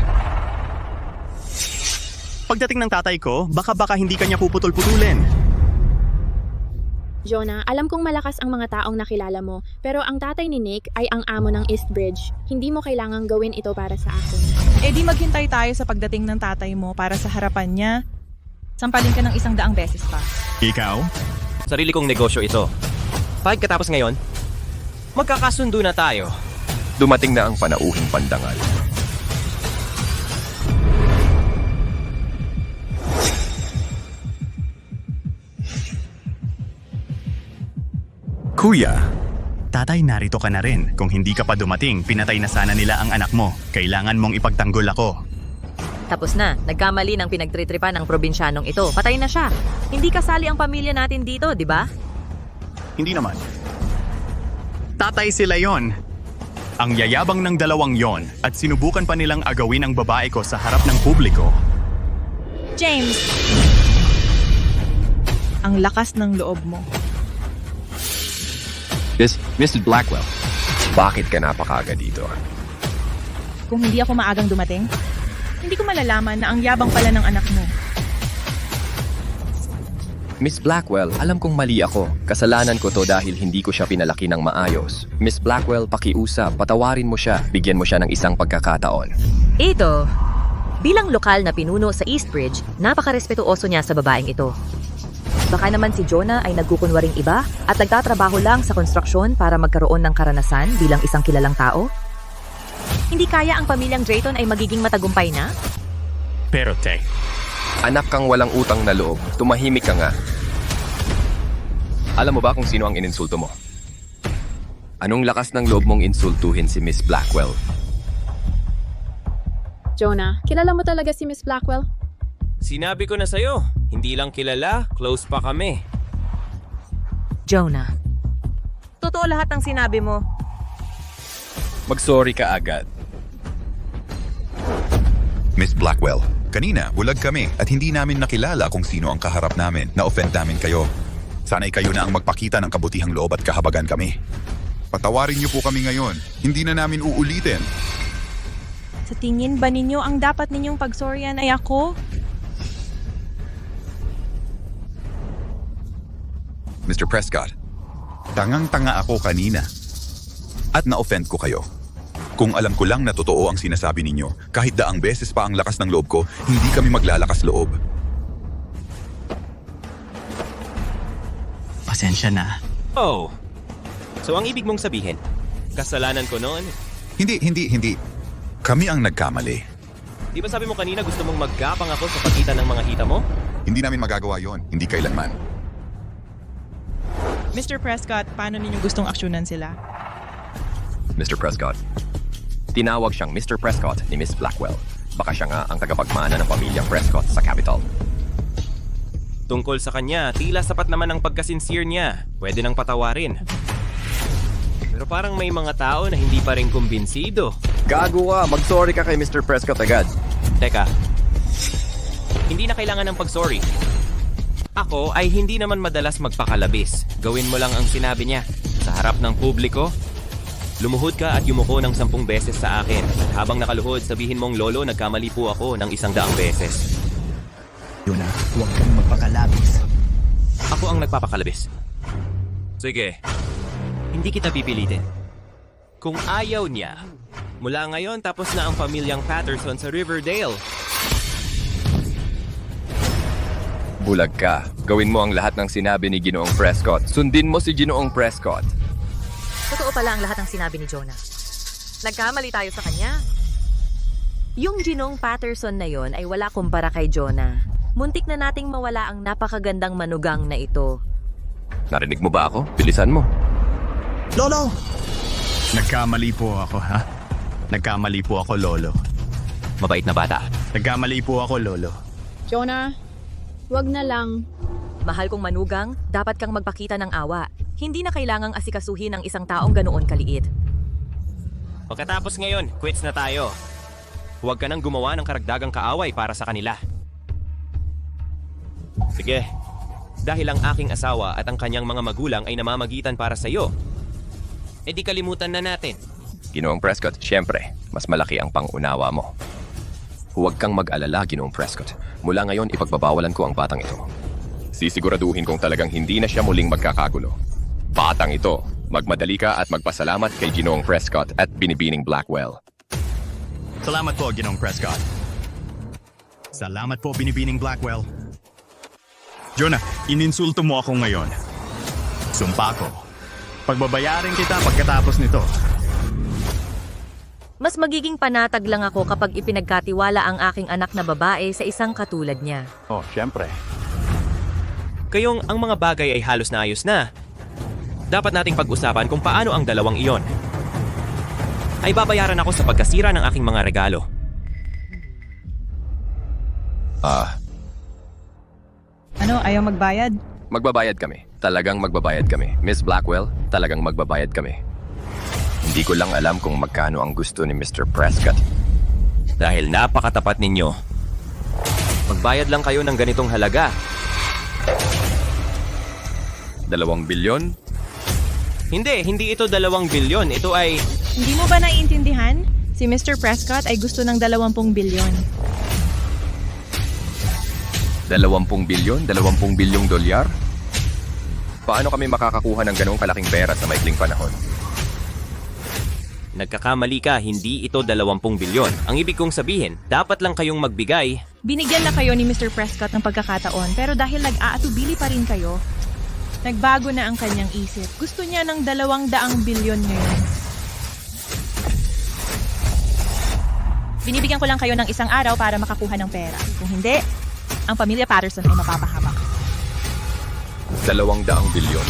Pagdating ng tatay ko, baka hindi kanya puputol-putulin. Jonah, alam kong malakas ang mga taong nakilala mo, pero ang tatay ni Nick ay ang amo ng East Bridge. Hindi mo kailangang gawin ito para sa akin. Eh di maghintay tayo sa pagdating ng tatay mo para sa harapan niya. Sampalin ka ng 100 beses pa. Ikaw? Sarili kong negosyo ito. Pagkatapos ngayon, magkakasundo na tayo. Dumating na ang panauhing pandangal. Kuya, tatay, narito ka na rin. Kung hindi ka pa dumating, pinatay na sana nila ang anak mo. Kailangan mong ipagtanggol ako. Tapos na, nagkamali ng pinagtritripan ng probinsyanong ito. Patay na siya. Hindi kasali ang pamilya natin dito, di ba? Hindi naman. Tatay sila yon. Ang yayabang ng dalawang yon at sinubukan pa nilang agawin ang babae ko sa harap ng publiko. James! Ang lakas ng loob mo. Mr. Blackwell, bakit ka napakaga dito? Kung hindi ako maagang dumating, hindi ko malalaman na ang yabang pala ng anak mo. Miss Blackwell, alam kong mali ako. Kasalanan ko to dahil hindi ko siya pinalaki ng maayos. Miss Blackwell, pakiusap, patawarin mo siya, bigyan mo siya ng isang pagkakataon. Ito, bilang lokal na pinuno sa Eastbridge, napakarespetuoso niya sa babaeng ito. Baka naman si Jonah ay nagkukunwaring iba at nagtatrabaho lang sa konstruksyon para magkaroon ng karanasan bilang isang kilalang tao? Hindi kaya ang pamilyang Drayton ay magiging matagumpay na? Pero anak kang walang utang na loob, tumahimik ka nga. Alam mo ba kung sino ang ininsulto mo? Anong lakas ng loob mong insultuhin si Miss Blackwell? Jonah, kilala mo talaga si Miss Blackwell? Sinabi ko na sa'yo, hindi lang kilala, close pa kami. Jonah. Totoo lahat ng sinabi mo. Mag-sorry ka agad. Miss Blackwell, kanina bulag kami at hindi namin nakilala kung sino ang kaharap namin. Na-offend namin kayo. Sana'y kayo na ang magpakita ng kabutihang loob at kahabagan kami. Patawarin niyo po kami ngayon. Hindi na namin uulitin. Sa tingin ba ninyo ang dapat ninyong pagsoryan ay ako? Mr. Prescott, tangang-tanga ako kanina. At na-offend ko kayo. Kung alam ko lang na totoo ang sinasabi ninyo, kahit daang beses pa ang lakas ng loob ko, hindi kami maglalakas loob. Pasensya na. Oh, so ang ibig mong sabihin, kasalanan ko noon? Hindi. Kami ang nagkamali. Di ba sabi mo kanina gusto mong maggapang ako sa pagitan ng mga hita mo? Hindi namin magagawa yon, hindi kailanman. Mr. Prescott, paano ninyo gustong aksyonan sila? Mr. Prescott. Tinawag siyang Mr. Prescott ni Miss Blackwell. Baka siya nga ang tagapagmana ng pamilyang Prescott sa Capitol. Tungkol sa kanya, tila sapat naman ang pagkasincere niya. Pwede nang patawarin. Pero parang may mga tao na hindi pa rin kumbinsido. Gago ka! Mag-sorry ka kay Mr. Prescott agad. Teka, hindi na kailangan ng pag-sorry. Ako ay hindi naman madalas magpakalabis. Gawin mo lang ang sinabi niya. Sa harap ng publiko, lumuhod ka at yumuko ng 10 beses sa akin. Habang nakaluhod, sabihin mong, Lolo, nagkamali po ako ng 100 beses. Jonah, huwag kang magpakalabis. Ako ang nagpapakalabis. Sige, hindi kita pipilitin. Kung ayaw niya, mula ngayon tapos na ang pamilyang Patterson sa Riverdale. Bulag ka. Gawin mo ang lahat ng sinabi ni Ginoong Prescott. Sundin mo si Ginoong Prescott. Totoo pala ang lahat ng sinabi ni Jonah. Nagkamali tayo sa kanya. Yung Ginong Patterson na yon ay wala kumpara kay Jonah. Muntik na nating mawala ang napakagandang manugang na ito. Narinig mo ba ako? Bilisan mo. Lolo! Nagkamali po ako, ha? Nagkamali po ako, Lolo. Mabait na bata. Nagkamali po ako, Lolo. Jonah, wag na lang. Mahal kong manugang, dapat kang magpakita ng awa. Hindi na kailangang asikasuhin ang isang taong ganoon kaliit. Pagkatapos ngayon, quits na tayo. Huwag ka nang gumawa ng karagdagang kaaway para sa kanila. Sige, dahil ang aking asawa at ang kanyang mga magulang ay namamagitan para sa iyo. E di kalimutan na natin. Ginoong Prescott, siyempre, mas malaki ang pangunawa mo. Huwag kang mag-alala, Ginoong Prescott. Mula ngayon, ipagbabawalan ko ang batang ito. Sisiguraduhin kong talagang hindi na siya muling magkakagulo. Batang ito, magmadali ka at magpasalamat kay Ginoong Prescott at Binibining Blackwell. Salamat po, Ginoong Prescott. Salamat po, Binibining Blackwell. Jonah, ininsulto mo ako ngayon. Sumpa ko. Pagbabayarin kita pagkatapos nito. Mas magiging panatag lang ako kapag ipinagkatiwala ang aking anak na babae sa isang katulad niya. Oh, syempre. Kayong ang mga bagay ay halos na ayos na. Dapat nating pag-usapan kung paano ang dalawang iyon. Ay babayaran ako sa pagkasira ng aking mga regalo. Ano, ayaw magbayad? Magbabayad kami. Talagang magbabayad kami. Miss Blackwell, talagang magbabayad kami. Hindi ko lang alam kung magkano ang gusto ni Mr. Prescott. Dahil napakatapat ninyo. Magbayad lang kayo ng ganitong halaga. 2 bilyon? Hindi ito 2 bilyon. Ito ay... Hindi mo ba naiintindihan? Si Mr. Prescott ay gusto ng 20 bilyon. 20 bilyon? 20 bilyong dolyar? Paano kami makakakuha ng ganong kalaking pera sa maikling panahon? Nagkakamali ka, hindi ito 20 bilyon. Ang ibig kong sabihin, dapat lang kayong magbigay. Binigyan na kayo ni Mr. Prescott ng pagkakataon pero dahil nag-aatubili pa rin kayo, nagbago na ang kanyang isip. Gusto niya ng 200 bilyon ngayon. Binibigyan ko lang kayo ng isang araw para makakuha ng pera. Kung hindi, ang pamilya Patterson ay mapapahamak. 200 bilyon.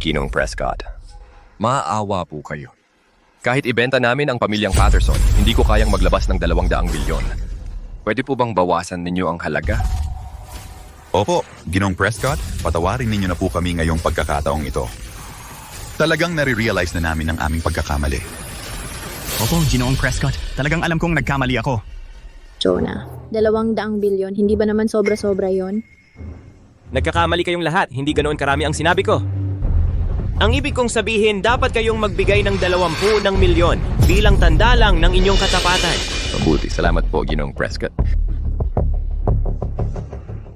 Ginoong Prescott, maaawa po kayo. Kahit ibenta namin ang pamilyang Patterson, hindi ko kayang maglabas ng 200 bilyon. Pwede po bang bawasan ninyo ang halaga? Opo, Ginoong Prescott, patawarin ninyo na po kami ngayong pagkakataong ito. Talagang nare-realize na namin ang aming pagkakamali. Opo, Ginoong Prescott, talagang alam kong nagkamali ako. Jonah, 200 bilyon, hindi ba naman sobra-sobra yon? Nagkakamali kayong lahat, hindi ganoon karami ang sinabi ko. Ang ibig kong sabihin, dapat kayong magbigay ng 20 milyon bilang tanda lang ng inyong katapatan. Mabuti, salamat po, Ginoong Prescott.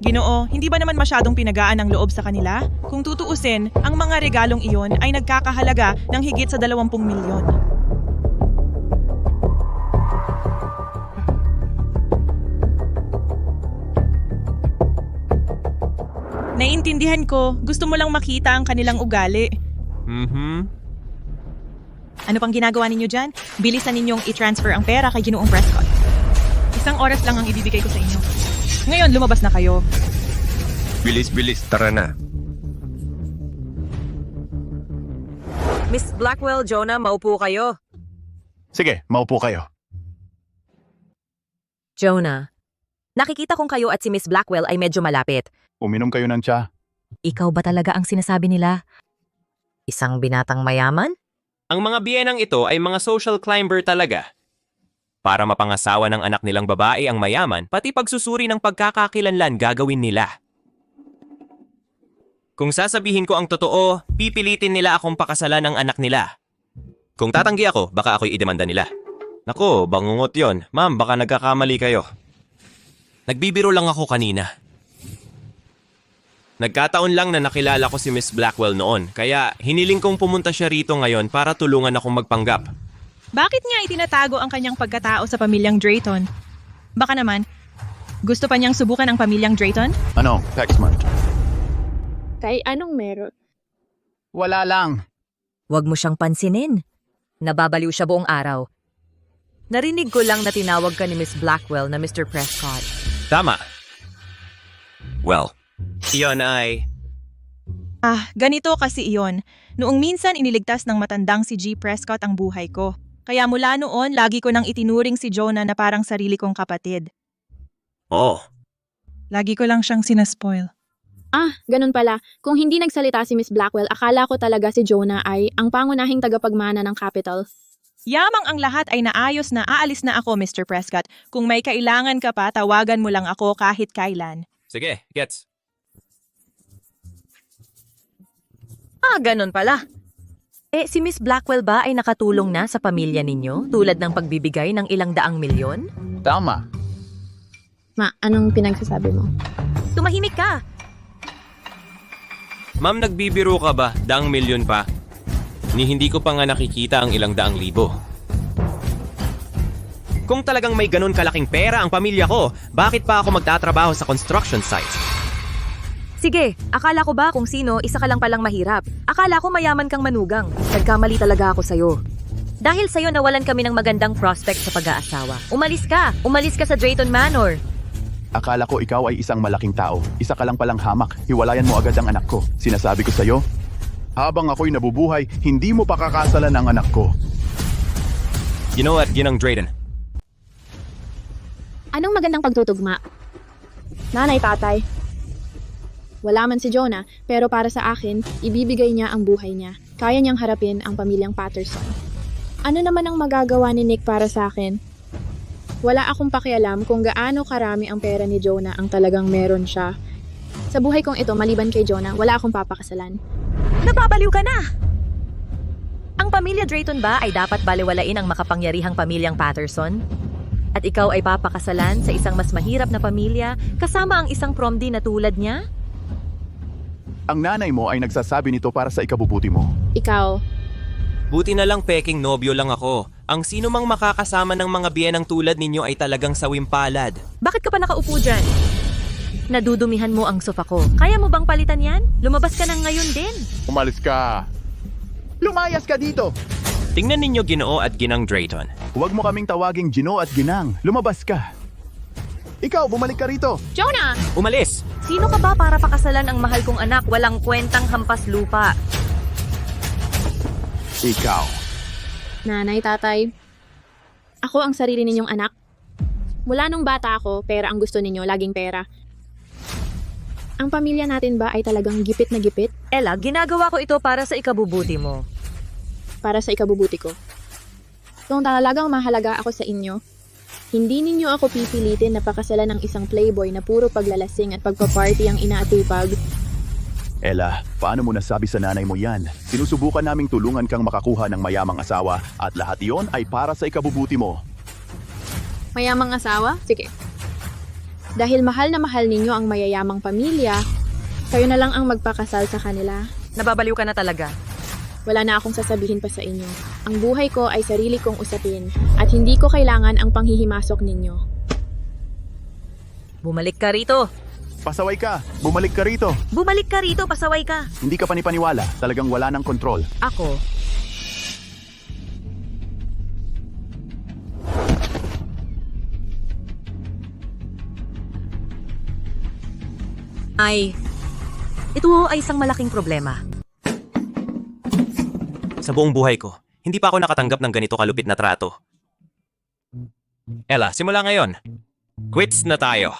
Ginoo, hindi ba naman masyadong pinagaan ang loob sa kanila? Kung tutuusin, ang mga regalong iyon ay nagkakahalaga ng higit sa 20 milyon. Naiintindihan ko, gusto mo lang makita ang kanilang ugali. Ano pang ginagawa ninyo dyan? Bilisan ninyong i-transfer ang pera kay Ginoong Prescott. 1 oras lang ang ibibigay ko sa inyo. Ngayon, lumabas na kayo. Bilis, tara na. Miss Blackwell, Jonah, maupo kayo. Sige, maupo kayo. Jonah, nakikita kong kayo at si Miss Blackwell ay medyo malapit. Uminom kayo ng tsa. Ikaw ba talaga ang sinasabi nila? Isang binatang mayaman? Ang mga biyenang ito ay mga social climber talaga. Para mapangasawa ng anak nilang babae ang mayaman, pati pagsusuri ng pagkakakilanlan gagawin nila. Kung sasabihin ko ang totoo, pipilitin nila akong pakasalan ng anak nila. Kung tatanggi ako, baka ako'y idemanda nila. Nako, bangungot yon. Ma'am, baka nagkakamali kayo. Nagbibiro lang ako kanina. Nagkataon lang na nakilala ko si Miss Blackwell noon, kaya hiniling kong pumunta siya rito ngayon para tulungan akong magpanggap. Bakit nga itinatago ang kanyang pagkatao sa pamilyang Drayton? Baka naman, gusto pa niyang subukan ang pamilyang Drayton? Ano, Paxmart? Kay anong meron? Wala lang. Huwag mo siyang pansinin. Nababaliw siya buong araw. Narinig ko lang na tinawag ka ni Miss Blackwell na Mr. Prescott. Tama. Well, iyon ay... Ganito kasi iyon. Noong minsan iniligtas ng matandang si G. Prescott ang buhay ko. Kaya mula noon, lagi ko nang itinuring si Jonah na parang sarili kong kapatid. Oo. Lagi ko lang siyang sinaspoil. Ganun pala. Kung hindi nagsalita si Miss Blackwell, akala ko talaga si Jonah ay ang pangunahing tagapagmana ng Capital. Yamang ang lahat ay naayos na aalis na ako, Mr. Prescott. Kung may kailangan ka pa, tawagan mo lang ako kahit kailan. Sige, gets. Ganun pala. Si Miss Blackwell ba ay nakatulong na sa pamilya ninyo tulad ng pagbibigay ng ilang daang milyon? Tama. Ma, anong pinagsasabi mo? Tumahimik ka! Ma'am, nagbibiro ka ba? Daang milyon pa? Ni hindi ko pa nga nakikita ang ilang daang libo. Kung talagang may ganun kalaking pera ang pamilya ko, bakit pa ako magtatrabaho sa construction site? Sige, akala ko ba kung sino, isa ka lang palang mahirap. Akala ko mayaman kang manugang. Nagkamali talaga ako sa'yo. Dahil sa'yo nawalan kami ng magandang prospect sa pag-aasawa. Umalis ka! Umalis ka sa Drayton Manor! Akala ko ikaw ay isang malaking tao. Isa ka lang palang hamak. Hiwalayan mo agad ang anak ko. Sinasabi ko sa'yo, habang ako'y nabubuhay, hindi mo pakakasalan ang anak ko. You know what, Ginang Drayton? Anong magandang pagtutugma? Nanay, tatay. Wala man si Jonah, pero para sa akin, ibibigay niya ang buhay niya. Kaya niyang harapin ang pamilyang Patterson. Ano naman ang magagawa ni Nick para sa akin? Wala akong pakialam kung gaano karami ang pera ni Jonah ang talagang meron siya. Sa buhay kong ito, maliban kay Jonah, wala akong papakasalan. Nababaliw ka na! Ang pamilya Drayton ba ay dapat baliwalain ang makapangyarihang pamilyang Patterson? At ikaw ay papakasalan sa isang mas mahirap na pamilya kasama ang isang promdi na tulad niya? Ang nanay mo ay nagsasabi nito para sa ikabubuti mo. Ikaw, Buti na lang peking nobyo lang ako. Ang sino mang makakasama ng mga biyenang tulad ninyo ay talagang sawimpalad. Bakit ka pa nakaupo dyan? Nadudumihan mo ang sofa ko. Kaya mo bang palitan yan? Lumabas ka na ngayon din. Umalis ka. Lumayas ka dito. Tingnan ninyo Ginoo at Ginang Drayton. Huwag mo kaming tawaging Gino at Ginang. Lumabas ka. Ikaw, bumalik ka rito. Jonah! Umalis! Sino ka ba para pakasalan ang mahal kong anak? Walang kwentang hampas lupa. Ikaw. Nanay, tatay. Ako ang sarili ninyong anak. Mula nung bata ako, pera ang gusto ninyo, laging pera. Ang pamilya natin ba ay talagang gipit na gipit? Ella, ginagawa ko ito para sa ikabubuti mo. Para sa ikabubuti ko. Kung talagang mahalaga ako sa inyo, hindi ninyo ako pipilitin na pakasalan ng isang playboy na puro paglalasing at pagpaparty ang inaatupag. Ella, paano mo nasabi sa nanay mo yan? Sinusubukan naming tulungan kang makakuha ng mayamang asawa at lahat iyon ay para sa ikabubuti mo. Mayamang asawa? Sige. Dahil mahal na mahal ninyo ang mayayamang pamilya, kayo na lang ang magpakasal sa kanila. Nababaliw ka na talaga. Wala na akong sasabihin pa sa inyo. Ang buhay ko ay sarili kong usapin at hindi ko kailangan ang panghihimasok ninyo. Bumalik ka rito. Pasaway ka! Bumalik ka rito! Bumalik ka rito, pasaway ka. Hindi ka panipaniwala. Talagang wala ng kontrol. Ako. Ito ay isang malaking problema. Sa buong buhay ko, hindi pa ako nakatanggap ng ganito kalupit na trato. Ella, simula ngayon. Quits na tayo.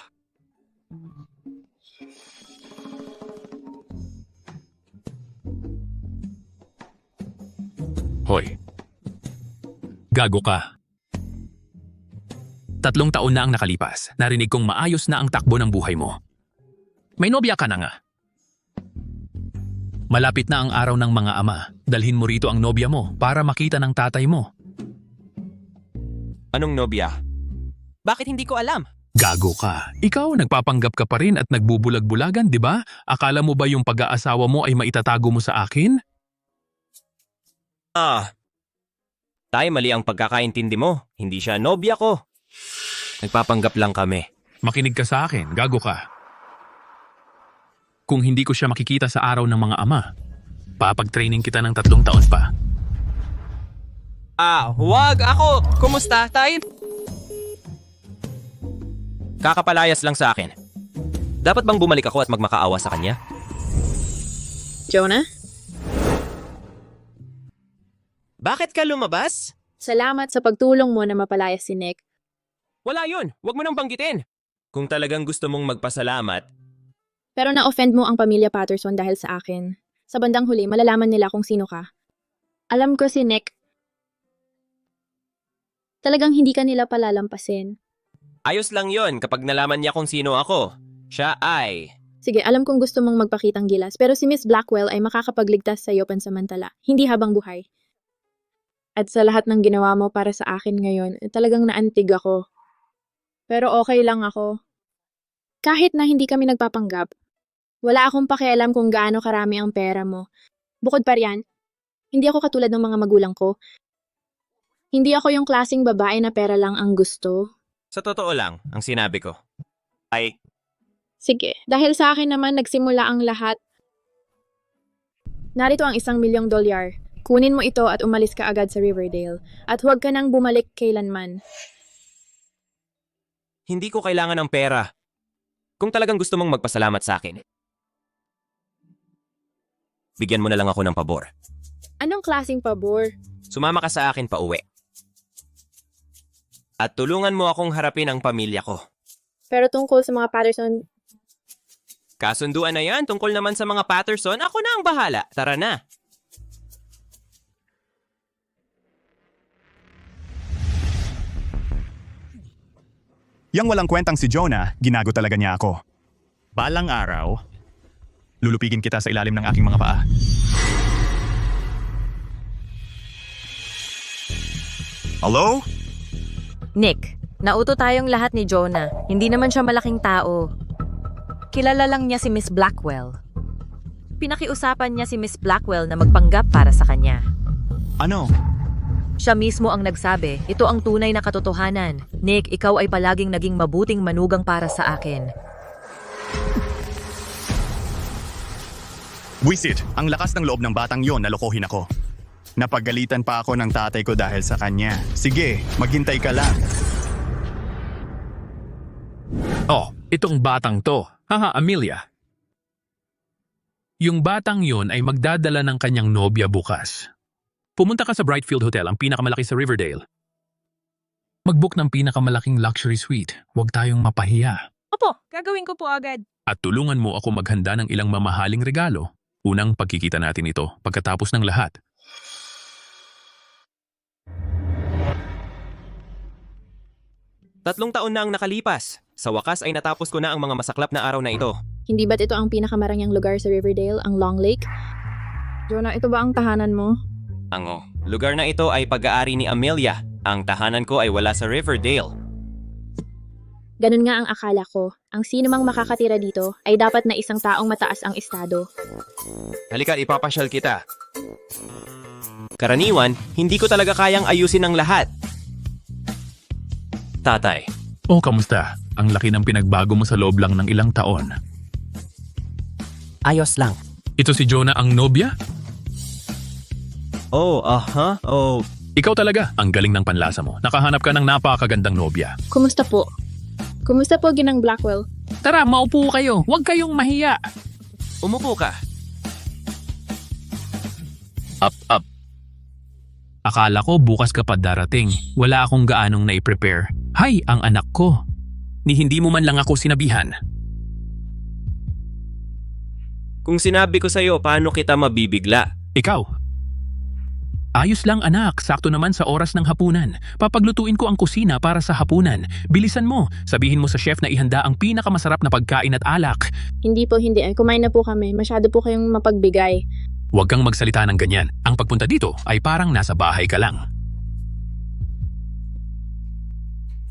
Hoy. Gago ka. 3 taon na ang nakalipas. Narinig kong maayos na ang takbo ng buhay mo. May nobya ka na nga. Malapit na ang araw ng mga ama. Dalhin mo rito ang nobya mo para makita ng tatay mo. Anong nobya? Bakit hindi ko alam? Gago ka. Ikaw, nagpapanggap ka pa rin at nagbubulag-bulagan, di ba? Akala mo ba yung pag-aasawa mo ay maitatago mo sa akin? Tay, mali ang pagkakaintindi mo. Hindi siya nobya ko. Nagpapanggap lang kami. Makinig ka sa akin, gago ka. Kung hindi ko siya makikita sa araw ng mga ama, papag-training kita ng 3 taon pa. Wag ako! Kumusta, Tay? Kakapalayas lang sa akin. Dapat bang bumalik ako at magmakaawa sa kanya? Jonah? Bakit ka lumabas? Salamat sa pagtulong mo na mapalayas si Nick. Wala yun! Huwag mo nang banggitin! Kung talagang gusto mong magpasalamat, Pero na-offend mo ang pamilya Patterson dahil sa akin. Sa bandang huli, malalaman nila kung sino ka. Alam ko si Nick. Talagang hindi ka nila palalampasin. Ayos lang yon kapag nalaman niya kung sino ako. Siya ay... Sige, alam kong gusto mong magpakitang gilas, pero si Miss Blackwell ay makakapagligtas sa iyo pansamantala, hindi habang buhay. At sa lahat ng ginawa mo para sa akin ngayon, talagang naantig ako. Pero okay lang ako. Kahit na hindi kami nagpapanggap, wala akong pakialam kung gaano karami ang pera mo. Bukod pa riyan, hindi ako katulad ng mga magulang ko. Hindi ako yung klaseng babae na pera lang ang gusto. Sa totoo lang, ang sinabi ko ay... Sige, dahil sa akin naman nagsimula ang lahat. Narito ang $1,000,000. Kunin mo ito at umalis ka agad sa Riverdale. At huwag ka nang bumalik kailanman. Hindi ko kailangan ng pera. Kung talagang gusto mong magpasalamat sa akin, bigyan mo na lang ako ng pabor. Anong klaseng pabor? Sumama ka sa akin pa uwi. At tulungan mo akong harapin ang pamilya ko. Pero tungkol sa mga Patterson, Kasunduan na yan tungkol naman sa mga Patterson, ako na ang bahala. Tara na. Yang walang kwentang si Jonah, ginago talaga niya ako. Balang araw, lulupigin kita sa ilalim ng aking mga paa. Hello? Nick, nauto tayong lahat ni Jonah. Hindi naman siya malaking tao. Kilala lang niya si Miss Blackwell. Pinakiusapan niya si Miss Blackwell na magpanggap para sa kanya. Ano? Siya mismo ang nagsabi, ito ang tunay na katotohanan. Nick, ikaw ay palaging naging mabuting manugang para sa akin. Wisit, ang lakas ng loob ng batang yon, nalokohin ako. Napagalitan pa ako ng tatay ko dahil sa kanya. Sige, maghintay ka lang. Oh, itong batang to. Haha, Amelia. Yung batang yon ay magdadala ng kanyang nobya bukas. Pumunta ka sa Brightfield Hotel, ang pinakamalaki sa Riverdale. Mag-book ng pinakamalaking luxury suite. Huwag tayong mapahiya. Opo, gagawin ko po agad. At tulungan mo ako maghanda ng ilang mamahaling regalo. Unang pagkikita natin ito pagkatapos ng lahat. Tatlong taon na ang nakalipas. Sa wakas ay natapos ko na ang mga masaklap na araw na ito. hindi ba't ito ang pinakamarangyang lugar sa Riverdale, ang Long Lake? Jonah, ito ba ang tahanan mo? Ang lugar na ito ay pag-aari ni Amelia. Ang tahanan ko ay wala sa Riverdale. Ganun nga ang akala ko. Ang sino mang makakatira dito ay dapat na isang taong mataas ang estado. Halika, ipapasyal kita. Karaniwan, hindi ko talaga kayang ayusin ang lahat. Tatay. Oh, kamusta? Ang laki ng pinagbago mo sa loob lang ng ilang taon. Ayos lang. Ito si Jonah ang nobya? Oh, aha. Oh. Ikaw talaga, ang galing ng panlasa mo. Nakahanap ka ng napakagandang nobya. Kumusta po? Kumusta po, Ginang Blackwell? Tara, maupo kayo. Huwag kayong mahiya. Umupo ka. Up. Akala ko bukas ka pa darating. Wala akong gaanong nai-prepare. Hay, ang anak ko. Ni hindi mo man lang ako sinabihan. Kung sinabi ko sa'yo, paano kita mabibigla? Ikaw? Ayos lang anak, sakto naman sa oras ng hapunan. Papaglutuin ko ang kusina para sa hapunan. Bilisan mo, sabihin mo sa chef na ihanda ang pinakamasarap na pagkain at alak. Hindi po, hindi. Kumain na po kami. Masyado po kayong mapagbigay. Huwag kang magsalita ng ganyan. Ang pagpunta dito ay parang nasa bahay ka lang.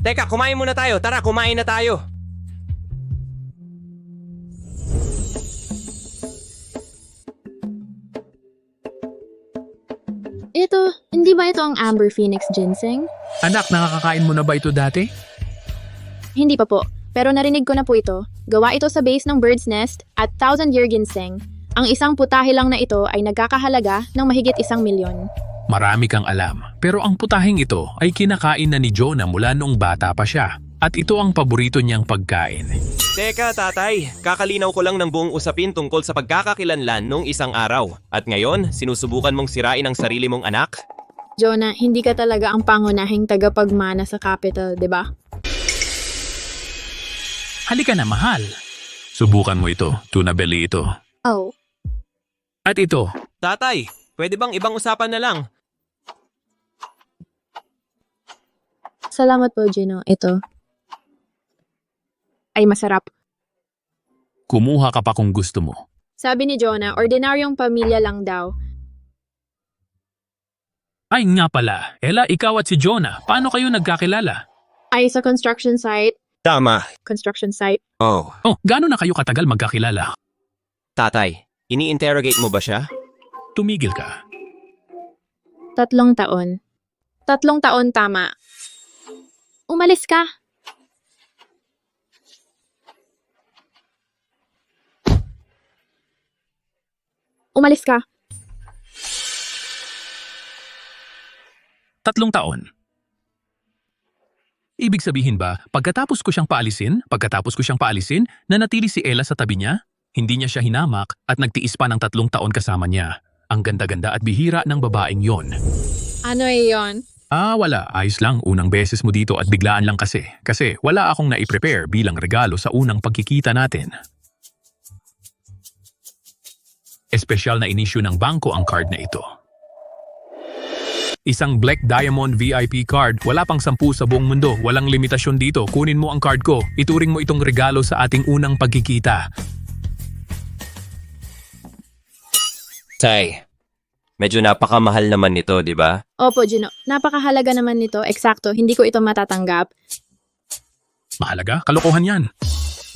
Teka, kumain muna tayo. Tara, kumain na tayo. Hindi ba ito ang Amber Phoenix Ginseng? Anak, nakakakain mo na ba ito dati? Hindi pa po. Pero narinig ko na po ito. Gawa ito sa base ng Bird's Nest at 1,000-year ginseng. Ang isang putahe lang na ito ay nagkakahalaga ng mahigit 1,000,000. Marami kang alam. Pero ang putahing ito ay kinakain na ni Jonah mula noong bata pa siya. At ito ang paborito niyang pagkain. Teka, tatay. Kakalinaw ko lang ng buong usapin tungkol sa pagkakakilanlan noong isang araw. At ngayon, sinusubukan mong sirain ang sarili mong anak? Jonah, hindi ka talaga ang pangunahing tagapagmana sa capital, di ba? Halika na, mahal. Subukan mo ito. Tuna belly ito. Oh. At ito. Tatay, pwede bang ibang usapan na lang? Salamat po, Gino. Ito. Ay masarap. Kumuha ka pa kung gusto mo. Sabi ni Jonah, ordinaryong pamilya lang daw. Ay nga pala, Ella, ikaw at si Jonah, paano kayo nagkakilala? Ay sa construction site. Tama. Construction site. Oh, Oh, gaano na kayo katagal magkakilala? tatay, ini-interrogate mo ba siya? Tumigil ka. 3 taon. 3 taon tama. Umalis ka. Umalis ka. 3 taon. Ibig sabihin ba, pagkatapos ko siyang paalisin, nanatili si Ella sa tabi niya? Hindi niya siya hinamak at nagtiis pa ng 3 taon kasama niya. Ang ganda-ganda at bihira ng babaeng yon. Ano yon? Wala. Ayos lang. Unang beses mo dito at biglaan lang kasi. Kasi wala akong naiprepare bilang regalo sa unang pagkikita natin. Espesyal na inisyu ng bangko ang card na ito. Isang Black Diamond VIP card. Wala pang 10 sa buong mundo. Walang limitasyon dito. Kunin mo ang card ko. Ituring mo itong regalo sa ating unang pagkikita. Tay, medyo napakamahal naman nito, di ba? Opo, Gino. Napakahalaga naman nito. Eksakto, hindi ko ito matatanggap. Mahalaga? Kalokohan yan.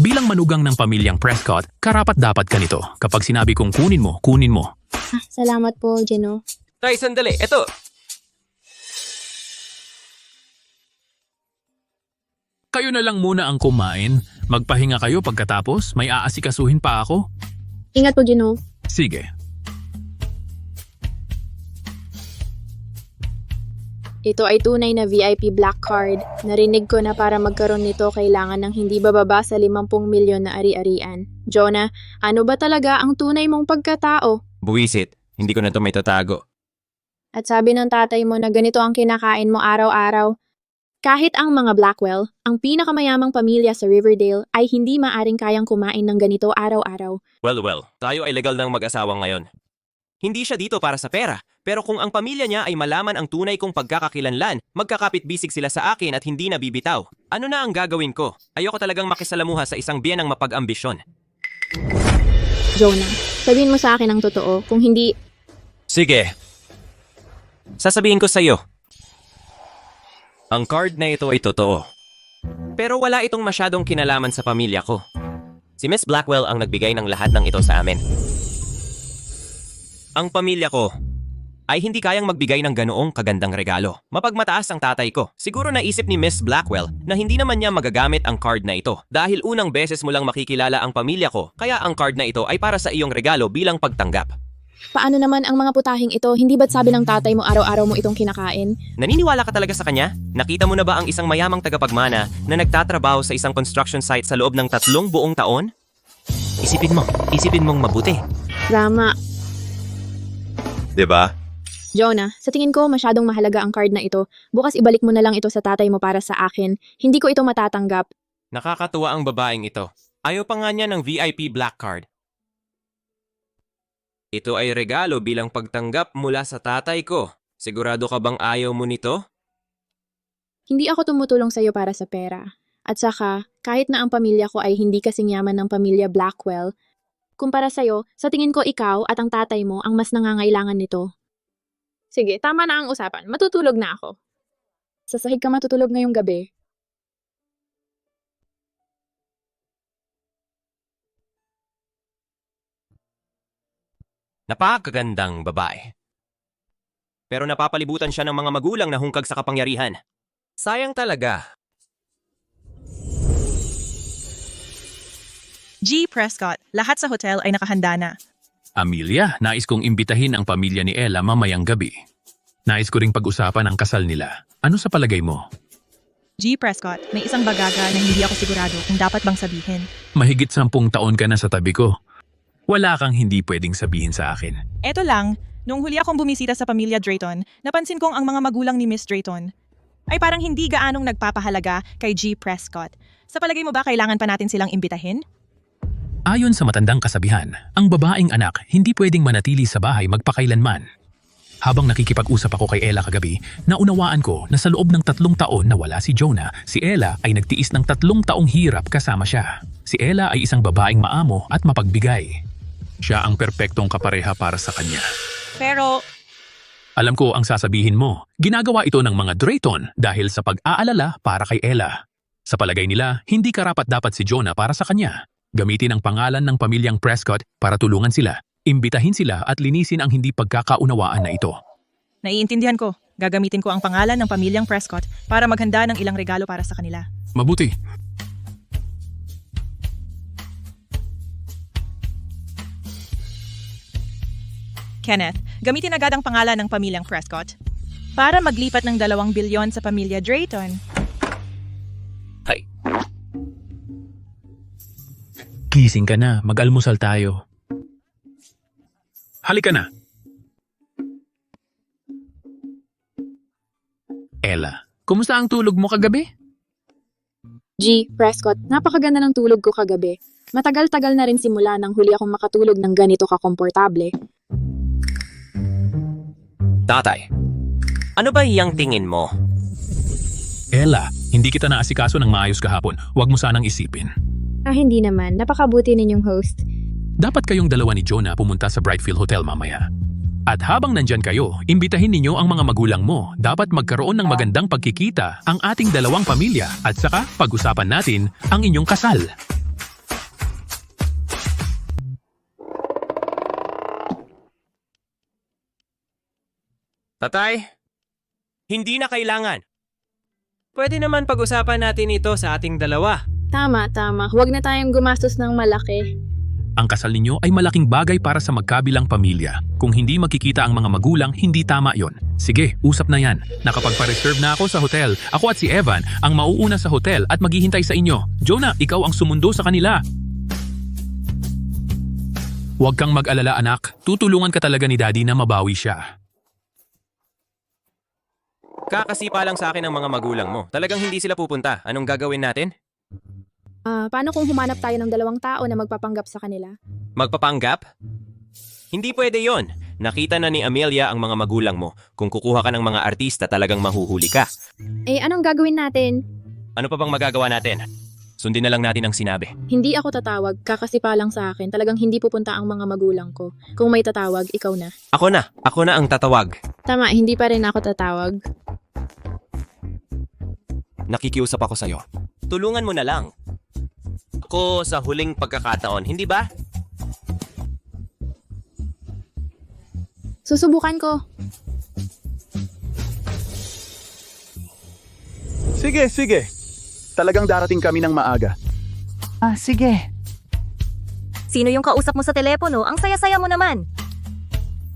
Bilang manugang ng pamilyang Prescott, karapat-dapat ka nito. Kapag sinabi kong kunin mo, kunin mo. Salamat po, Gino. Tay, sandali. Eto. Kayo na lang muna ang kumain. Magpahinga kayo pagkatapos. May aasikasuhin pa ako. Ingat po, Gino. Sige. Ito ay tunay na VIP black card. Narinig ko na para magkaroon nito kailangan ng hindi bababa sa 50 milyon na ari-arian. Jonah, ano ba talaga ang tunay mong pagkatao? Buwisit. Hindi ko na ito may tatago. At sabi ng tatay mo na ganito ang kinakain mo araw-araw. Kahit ang mga Blackwell, ang pinakamayamang pamilya sa Riverdale, ay hindi maaring kayang kumain ng ganito araw-araw. Well. Tayo ay legal ng mag-asawa ngayon. Hindi siya dito para sa pera. Pero kung ang pamilya niya ay malaman ang tunay kong pagkakakilanlan, magkakapit-bisig sila sa akin at hindi nabibitaw. Ano na ang gagawin ko? Ayoko talagang makisalamuha sa isang biyanang mapag-ambisyon. Jonah, sabihin mo sa akin ang totoo. Kung hindi, Sige. Sasabihin ko sa iyo. Ang card na ito ay totoo. Pero wala itong masyadong kinalaman sa pamilya ko. Si Miss Blackwell ang nagbigay ng lahat ng ito sa amin. Ang pamilya ko ay hindi kayang magbigay ng ganoong kagandang regalo. Mapagmataas ang tatay ko. Siguro naisip ni Miss Blackwell na hindi naman niya magagamit ang card na ito dahil unang beses mo lang makikilala ang pamilya ko, kaya ang card na ito ay para sa iyong regalo bilang pagtanggap. paano naman ang mga putahing ito? Hindi ba't sabi ng tatay mo araw-araw mo itong kinakain? Naniniwala ka talaga sa kanya? Nakita mo na ba ang isang mayamang tagapagmana na nagtatrabaho sa isang construction site sa loob ng 3 buong taon? Isipin mong mabuti. Rama. 'Di ba? Jonah, sa tingin ko masyadong mahalaga ang card na ito. Bukas ibalik mo na lang ito sa tatay mo para sa akin. Hindi ko ito matatanggap. Nakakatuwa ang babaeng ito. Ayaw pa nga niya ng VIP Black Card. Ito ay regalo bilang pagtanggap mula sa tatay ko. Sigurado ka bang ayaw mo nito? Hindi ako tumutulong sa iyo para sa pera. At saka, kahit na ang pamilya ko ay hindi kasing yaman ng pamilya Blackwell, kumpara sa iyo, sa tingin ko ikaw at ang tatay mo ang mas nangangailangan nito. Sige, tama na ang usapan. Matutulog na ako. Sa sahig ka matutulog ngayong gabi. Napakagandang babae. Pero napapalibutan siya ng mga magulang na hungkag sa kapangyarihan. Sayang talaga. G. Prescott, lahat sa hotel ay nakahanda na. Amelia, nais kong imbitahin ang pamilya ni Ella mamayang gabi. Nais ko ring pag-usapan ang kasal nila. Ano sa palagay mo? G. Prescott, may isang bagaga na hindi ako sigurado kung dapat bang sabihin. Mahigit 10 taon ka na sa tabi ko. Wala kang hindi pwedeng sabihin sa akin. Eto lang, nung huli akong bumisita sa pamilya Drayton, napansin kong ang mga magulang ni Miss Drayton ay parang hindi gaanong nagpapahalaga kay G. Prescott. Sa palagay mo ba kailangan pa natin silang imbitahin? Ayon sa matandang kasabihan, ang babaeng anak hindi pwedeng manatili sa bahay magpakailanman. Habang nakikipag-usap ako kay Ella kagabi, naunawaan ko na sa loob ng 3 taon na wala si Jonah, si Ella ay nagtiis ng 3 taong hirap kasama siya. Si Ella ay isang babaeng maamo at mapagbigay. Siya ang perpektong kapareha para sa kanya. Pero, Alam ko ang sasabihin mo, ginagawa ito ng mga Drayton dahil sa pag-aalala para kay Ella. Sa palagay nila, hindi karapat-dapat si Jonah para sa kanya. Gamitin ang pangalan ng pamilyang Prescott para tulungan sila. Imbitahin sila at linisin ang hindi pagkakaunawaan na ito. naiintindihan ko. Gagamitin ko ang pangalan ng pamilyang Prescott para maghanda ng ilang regalo para sa kanila. Mabuti. Kenneth, gamitin agad ang pangalan ng pamilyang Prescott para maglipat ng 2 bilyon sa pamilya Drayton. Hay. Gising ka na, mag-almusal tayo. Halika na. Ella, kumusta ang tulog mo kagabi? G. Prescott, napakaganda ng tulog ko kagabi. Matagal-tagal na rin simula nang huli akong makatulog ng ganito kakomportable. Tatay, ano ba iyang tingin mo? Ella, hindi kita naasikaso ng maayos kahapon. Huwag mo sanang isipin. Hindi naman. Napakabuti ninyong host. Dapat kayong dalawa ni Jonah pumunta sa Brightfield Hotel mamaya. At habang nandyan kayo, imbitahin ninyo ang mga magulang mo. Dapat magkaroon ng magandang pagkikita ang ating 2 pamilya at saka pag-usapan natin ang inyong kasal. Tatay, hindi na kailangan. Pwede naman pag-usapan natin ito sa ating dalawa. Tama. Huwag na tayong gumastos ng malaki. Ang kasal ninyo ay malaking bagay para sa magkabilang pamilya. Kung hindi magkikita ang mga magulang, hindi tama yon. Sige, usap na yan. Nakapagpa-reserve na ako sa hotel. Ako at si Evan ang mauuna sa hotel at maghihintay sa inyo. Jonah, ikaw ang sumundo sa kanila. Huwag kang mag-alala anak. Tutulungan ka talaga ni Daddy na mabawi siya. Kakasipa lang sa akin ang mga magulang mo. Talagang hindi sila pupunta. Anong gagawin natin? Paano kung humanap tayo ng 2 tao na magpapanggap sa kanila? Magpapanggap? Hindi pwede yon. Nakita na ni Amelia ang mga magulang mo. Kung kukuha ka ng mga artista, talagang mahuhuli ka. Anong gagawin natin? Ano pa bang magagawa natin? Sundin na lang natin ang sinabi. Hindi ako tatawag. Kakasipa lang sa akin. Talagang hindi pupunta ang mga magulang ko. Kung may tatawag, ikaw na. Ako na ang tatawag. Tama, hindi pa rin ako tatawag. Nakikiusap ako sa'yo. Tulungan mo na lang. Ako sa huling pagkakataon, hindi ba? Susubukan ko. Sige. Talagang darating kami ng maaga. Sige. Sino yung kausap mo sa telepono? Ang saya-saya mo naman.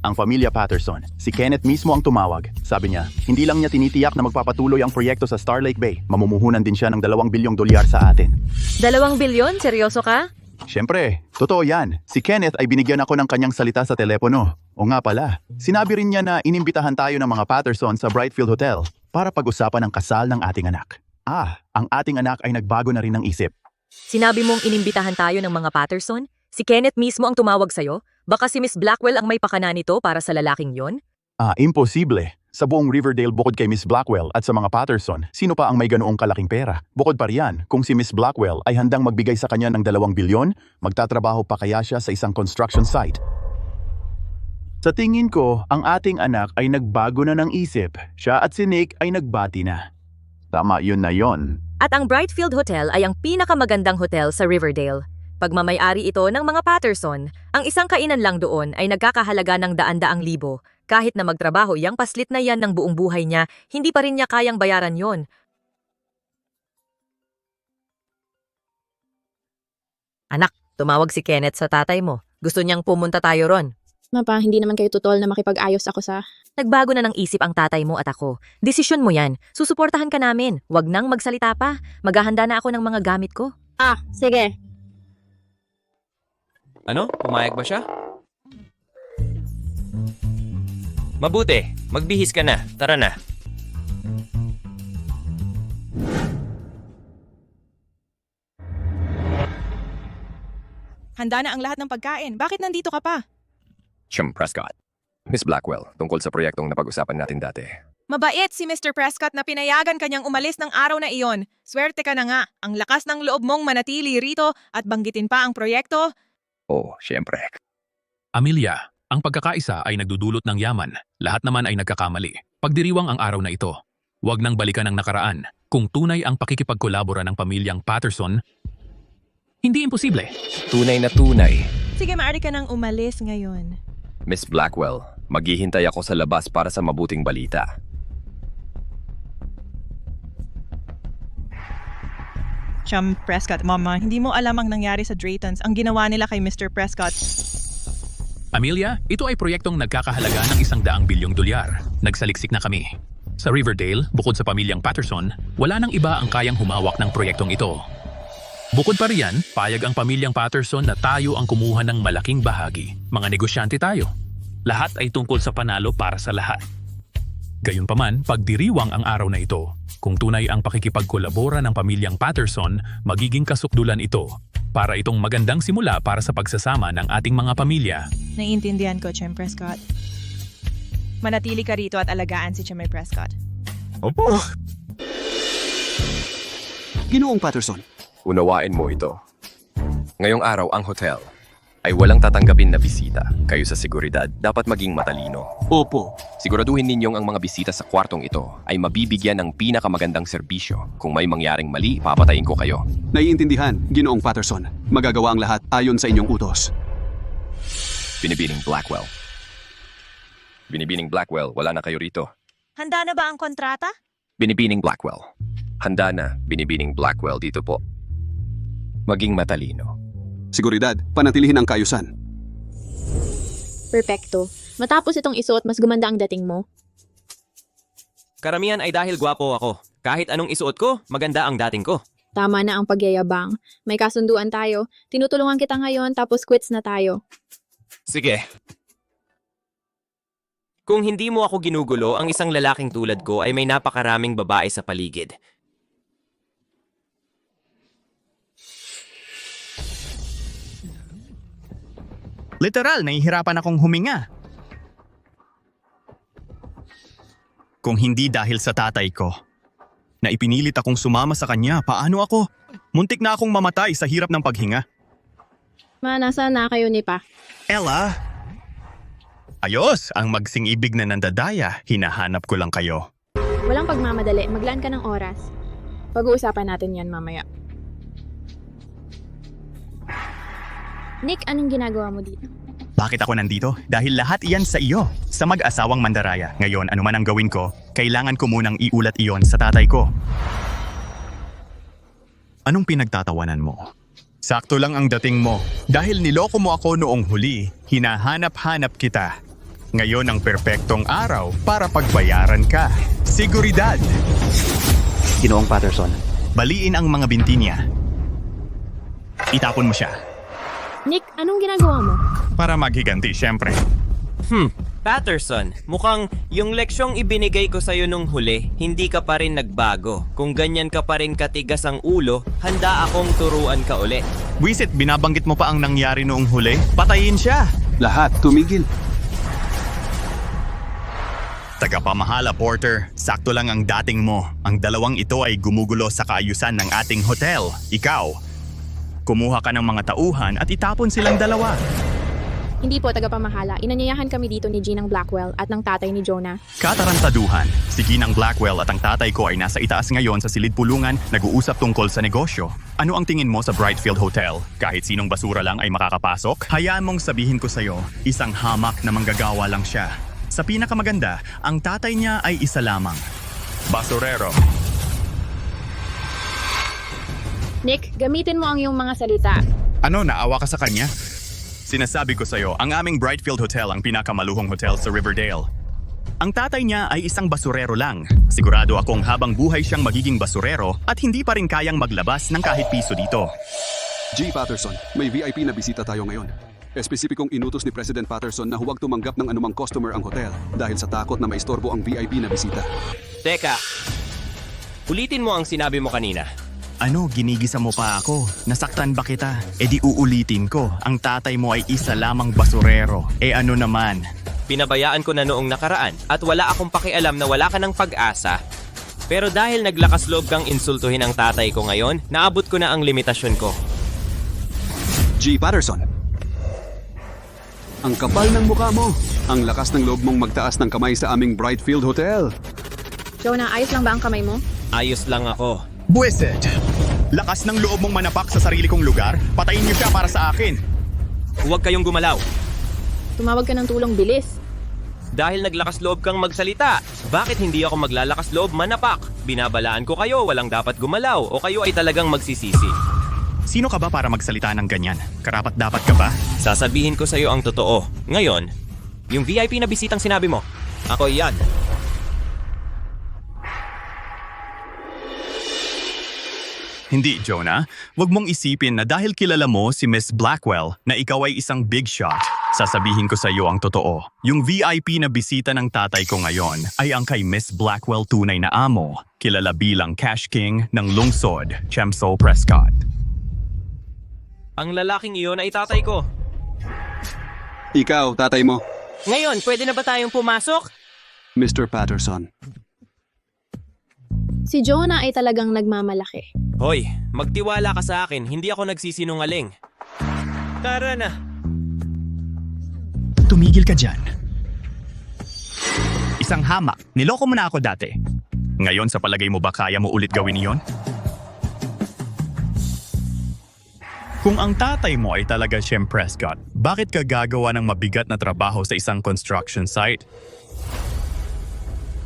Ang pamilya Patterson. Si Kenneth mismo ang tumawag. Sabi niya, hindi lang niya tinitiyak na magpapatuloy ang proyekto sa Star Lake Bay. Mamumuhunan din siya ng $2 bilyong sa atin. 2 bilyon? Seryoso ka? Siyempre, totoo yan. Si Kenneth ay binigyan ako ng kanyang salita sa telepono. O nga pala, sinabi rin niya na inimbitahan tayo ng mga Patterson sa Brightfield Hotel para pag-usapan ang kasal ng ating anak. Ang ating anak ay nagbago na rin ng isip. Sinabi mong inimbitahan tayo ng mga Patterson? Si Kenneth mismo ang tumawag sa'yo? Baka si Miss Blackwell ang may pakana nito para sa lalaking yon? Imposible. Sa buong Riverdale bukod kay Miss Blackwell at sa mga Patterson, sino pa ang may ganoong kalaking pera? Bukod pa riyan, kung si Miss Blackwell ay handang magbigay sa kanya ng 2 bilyon, magtatrabaho pa kaya siya sa isang construction site? Sa tingin ko, ang ating anak ay nagbago na ng isip. Siya at si Nick ay nagbati na. Tama yun na yon. At ang Brightfield Hotel ay ang pinakamagandang hotel sa Riverdale. Pagmamayari ito ng mga Patterson, ang isang kainan lang doon ay nagkakahalaga ng 100,000. Kahit na magtrabaho yang paslit na yan ng buong buhay niya, hindi pa rin niya kayang bayaran yon. Anak, tumawag si Kenneth sa tatay mo. Gusto niyang pumunta tayo ron. Mapa, hindi naman kayo tutol na makipag-ayos ako sa... Nagbago na ng isip ang tatay mo at ako. Desisyon mo yan. Susuportahan ka namin. Huwag nang magsalita pa. Maghahanda na ako ng mga gamit ko. Sige. Ano? Pumayag ba siya? Mabuti. Magbihis ka na. Tara na. Handa na ang lahat ng pagkain. Bakit nandito ka pa? Prescott. Miss Blackwell, tungkol sa proyektong napag-usapan natin dati. Mabait si Mr. Prescott na pinayagan kanyang umalis ng araw na iyon. Swerte ka na nga. Ang lakas ng loob mong manatili rito at banggitin pa ang proyekto. Oh, syempre. Amelia, ang pagkakaisa ay nagdudulot ng yaman. Lahat naman ay nagkakamali. Pagdiriwang ang araw na ito. Huwag nang balikan ang nakaraan. Kung tunay ang pakikipagkolabora ng pamilyang Patterson, hindi imposible. Tunay na tunay. Sige, maaari ka nang umalis ngayon. Miss Blackwell, maghihintay ako sa labas para sa mabuting balita. Chum Prescott, Mama, hindi mo alam ang nangyari sa Draytons. Ang ginawa nila kay Mr. Prescott. Amelia, ito ay proyektong nagkakahalaga ng $100 bilyong. Nagsaliksik na kami. Sa Riverdale, bukod sa pamilyang Patterson, wala nang iba ang kayang humawak ng proyektong ito. Bukod pa riyan, payag ang pamilyang Patterson na tayo ang kumuha ng malaking bahagi. Mga negosyante tayo. Lahat ay tungkol sa panalo para sa lahat. Gayunpaman, pagdiriwang ang araw na ito. Kung tunay ang pakikipagkolabora ng pamilyang Patterson, magiging kasukdulan ito para itong magandang simula para sa pagsasama ng ating mga pamilya. Naiintindihan ko, Chum Prescott. Manatili ka rito at alagaan si Chum Prescott. Opo. Ginoong Patterson. Unawain mo ito. Ngayong araw ang hotel ay walang tatanggapin na bisita. Kayo sa seguridad dapat maging matalino. Opo. Siguraduhin ninyong ang mga bisita sa kwartong ito ay mabibigyan ng pinakamagandang serbisyo. Kung may mangyaring mali, papatayin ko kayo. Naiintindihan, Ginoong Patterson. Magagawa ang lahat ayon sa inyong utos. Binibining Blackwell. Binibining Blackwell, wala na kayo rito. Handa na ba ang kontrata? Binibining Blackwell. Handa na, Binibining Blackwell dito po. Maging matalino. Seguridad, panatilihin ang kaayusan. Perpekto. Matapos itong isuot, mas gumanda ang dating mo. Karamihan ay dahil gwapo ako. Kahit anong isuot ko, maganda ang dating ko. Tama na ang pagyayabang. May kasunduan tayo. Tinutulungan kita ngayon, tapos quits na tayo. Sige. Kung hindi mo ako ginugulo, ang isang lalaking tulad ko ay may napakaraming babae sa paligid. Literal, nahihirapan akong huminga. Kung hindi dahil sa tatay ko, na ipinilit akong sumama sa kanya, paano ako? Muntik na akong mamatay sa hirap ng paghinga. Nasaan na kayo ni Pa? Ella! Ayos, ang magsing-ibig na nandadaya, hinahanap ko lang kayo. Walang pagmamadali, maglaan ka ng oras. Pag-uusapan natin yan mamaya. Nick, anong ginagawa mo dito? Bakit ako nandito? Dahil lahat iyan sa iyo, sa mag-asawang mandaraya. Ngayon, anuman ang gawin ko, kailangan ko munang iulat iyon sa tatay ko. Anong pinagtatawanan mo? Sakto lang ang dating mo. Dahil niloko mo ako noong huli, hinahanap-hanap kita. Ngayon ang perpektong araw para pagbayaran ka. Seguridad! Ginoong Patterson. Baliin ang mga binti niya. Itapon mo siya. Nick, anong ginagawa mo? Para maghiganti, syempre. Patterson, mukhang yung leksyong ibinigay ko sa'yo nung huli, hindi ka pa rin nagbago. Kung ganyan ka pa rin katigas ang ulo, handa akong turuan ka ulit. Wisit, binabanggit mo pa ang nangyari noong huli? Patayin siya! Lahat tumigil. Tagapamahala, Porter. Sakto lang ang dating mo. Ang dalawang ito ay gumugulo sa kaayusan ng ating hotel. Ikaw, kumuha ka ng mga tauhan at itapon silang dalawa. Hindi po, tagapamahala. Inanyayahan kami dito ni Ginang Blackwell at ng tatay ni Jonah. Katarantaduhan. Si Ginang Blackwell at ang tatay ko ay nasa itaas ngayon sa silid pulungan, nag-uusap tungkol sa negosyo. Ano ang tingin mo sa Brightfield Hotel? Kahit sinong basura lang ay makakapasok? Hayaan mong sabihin ko sa'yo, isang hamak na manggagawa lang siya. Sa pinakamaganda, ang tatay niya ay isa lamang. Basurero. Nick, gamitin mo ang iyong mga salita. Ano, naawa ka sa kanya? Sinasabi ko sa'yo, ang aming Brightfield Hotel ang pinakamaluhong hotel sa Riverdale. Ang tatay niya ay isang basurero lang. Sigurado akong habang buhay siyang magiging basurero at hindi pa rin kayang maglabas ng kahit piso dito. G. Patterson, may VIP na bisita tayo ngayon. Espesipikong inutos ni President Patterson na huwag tumanggap ng anumang customer ang hotel dahil sa takot na maistorbo ang VIP na bisita. Teka, ulitin mo ang sinabi mo kanina. Ano, ginigisa mo pa ako? Nasaktan ba kita? E di uulitin ko, ang tatay mo ay isa lamang basurero. E ano naman? Pinabayaan ko na noong nakaraan at wala akong pakialam na wala ka ng pag-asa. Pero dahil naglakas loob kang insultuhin ang tatay ko ngayon, naabot ko na ang limitasyon ko. G. Patterson. Ang kapal ng mukha mo. Ang lakas ng loob mong magtaas ng kamay sa aming Brightfield Hotel. Jonah, ayos lang ba ang kamay mo? Ayos lang ako. Buwisit! Lakas ng loob mong manapak sa sarili kong lugar, patayin niyo siya para sa akin. Huwag kayong gumalaw. Tumawag ka ng tulong bilis. Dahil naglakas loob kang magsalita, bakit hindi ako maglalakas loob manapak? Binabalaan ko kayo, walang dapat gumalaw o kayo ay talagang magsisisi. Sino ka ba para magsalita ng ganyan? Karapat dapat ka ba? Sasabihin ko sa iyo ang totoo. Ngayon, yung VIP na bisitang sinabi mo, ako yan. Hindi, Jonah. Huwag mong isipin na dahil kilala mo si Miss Blackwell na ikaw ay isang big shot. Sasabihin ko sa iyo ang totoo. Yung VIP na bisita ng tatay ko ngayon ay ang kay Miss Blackwell tunay na amo, kilala bilang Cash King ng lungsod, Chemso Prescott. Ang lalaking iyon ay tatay ko. Ikaw, tatay mo. Ngayon, pwede na ba tayong pumasok? Mr. Patterson. Si Jonah ay talagang nagmamalaki. Hoy, magtiwala ka sa akin, hindi ako nagsisinungaling. Tara na. Tumigil ka dyan. Isang hamak. Niloko mo na ako dati. Ngayon sa palagay mo ba kaya mo ulit gawin iyon? Kung ang tatay mo ay talaga Shem Prescott, bakit ka gagawa ng mabigat na trabaho sa isang construction site?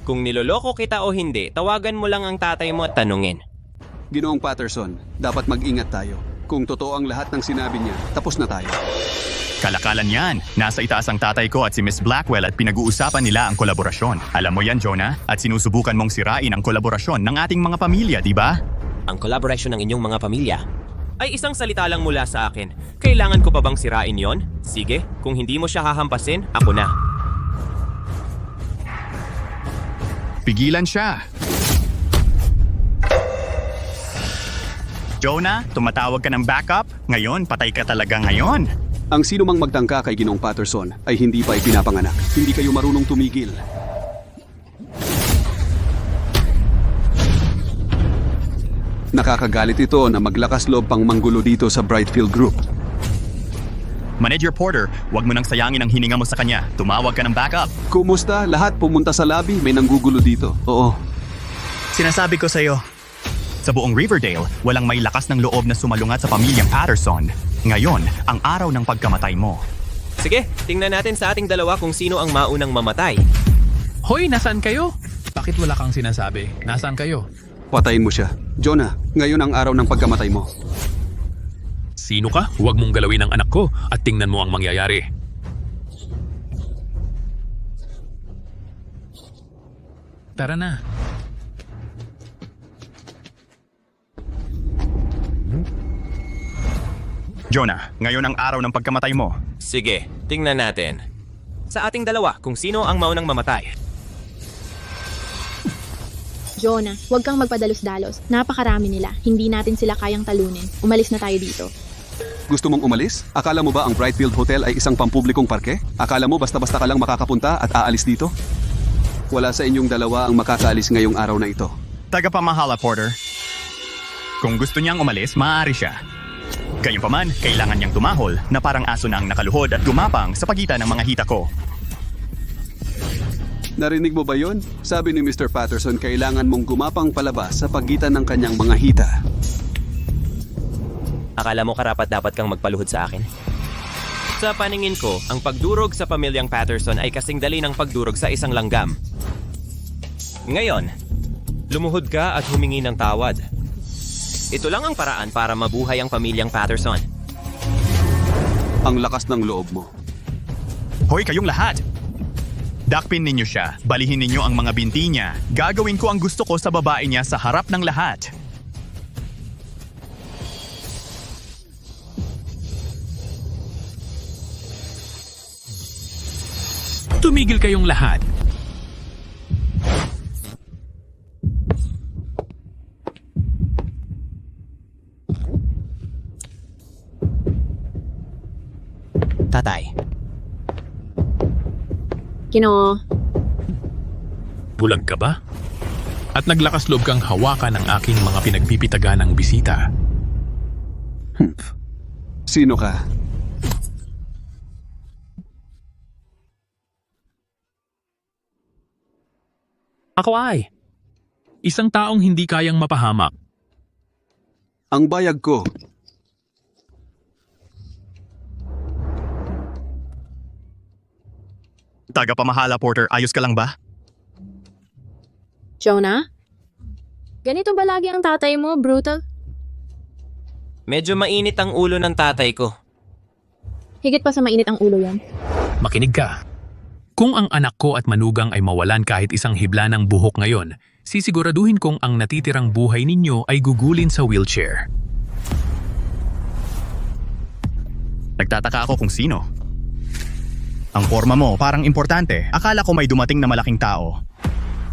Kung niloloko kita o hindi, tawagan mo lang ang tatay mo at tanungin. Ginoong Patterson, dapat mag-ingat tayo. Kung totoo ang lahat ng sinabi niya, tapos na tayo. Kalakalan yan. Nasa itaas ang tatay ko at si Miss Blackwell at pinag-uusapan nila ang kolaborasyon. Alam mo yan, Jonah? At sinusubukan mong sirain ang kolaborasyon ng ating mga pamilya, di ba? Ang collaboration ng inyong mga pamilya ay isang salita lang mula sa akin. Kailangan ko pa bang sirain yon? Sige, kung hindi mo siya hahampasin, ako na. Pigilan siya. Jonah, tumatawag ka ng backup? Ngayon, patay ka talaga ngayon. Ang sino mang magtangka kay Ginoong Patterson ay hindi pa ipinapanganak. Hindi kayo marunong tumigil. Nakakagalit ito na maglakas loob pang manggulo dito sa Brightfield Group. Manager Porter, huwag mo nang sayangin ang hininga mo sa kanya. Tumawag ka ng backup. Kumusta? Lahat pumunta sa lobby, may nanggugulo dito. Oo. Sinasabi ko sa'yo, sa buong Riverdale, walang may lakas ng loob na sumalungat sa pamilyang Patterson. Ngayon, ang araw ng pagkamatay mo. Sige, tingnan natin sa ating dalawa kung sino ang maunang mamatay. Hoy, nasaan kayo? Bakit wala kang sinasabi? Nasaan kayo? Patayin mo siya. Jonah, ngayon ang araw ng pagkamatay mo. Sino ka? Huwag mong galawin ang anak ko at tingnan mo ang mangyayari. Tara na. Jonah, ngayon ang araw ng pagkamatay mo. Sige, tingnan natin. Sa ating dalawa kung sino ang maunang mamatay. Jonah, huwag kang magpadalos-dalos. Napakarami nila. Hindi natin sila kayang talunin. Umalis na tayo dito. Gusto mong umalis? Akala mo ba ang Brightfield Hotel ay isang pampublikong parke? Akala mo basta-basta ka lang makakapunta at aalis dito? Wala sa inyong dalawa ang makakaalis ngayong araw na ito. Tagapamahala, Porter. Kung gusto niyang umalis, maaari siya. Gayunpaman, kailangan niyang tumahol na parang aso na ang nakaluhod at gumapang sa pagitan ng mga hita ko. Narinig mo ba yon? Sabi ni Mr. Patterson, kailangan mong gumapang palabas sa pagitan ng kanyang mga hita. Akala mo karapat dapat kang magpaluhod sa akin? Sa paningin ko, ang pagdurog sa pamilyang Patterson ay kasing dali ng pagdurog sa isang langgam. Ngayon, lumuhod ka at humingi ng tawad. Ito lang ang paraan para mabuhay ang pamilyang Patterson. Ang lakas ng loob mo. Hoy, kayong lahat! Dakpin ninyo siya, balihin ninyo ang mga binti niya. Gagawin ko ang gusto ko sa babae niya sa harap ng lahat. Tumigil kayong lahat. Tatay. Bulag ka ba? At naglakas loob kang hawakan ang aking mga pinagpipitaganang bisita. Sino ka? Ako ay isang taong hindi kayang mapahamak. Ang bayag ko. Tagapamahala, Porter. Ayos ka lang ba? Jonah? Ganito ba lagi ang tatay mo, brutal? Medyo mainit ang ulo ng tatay ko. Higit pa sa mainit ang ulo yan. Makinig ka. Kung ang anak ko at manugang ay mawalan kahit isang hibla ng buhok ngayon, sisiguraduhin kong ang natitirang buhay ninyo ay gugulin sa wheelchair. Nagtataka ako kung sino. Ang forma mo parang importante. Akala ko may dumating na malaking tao.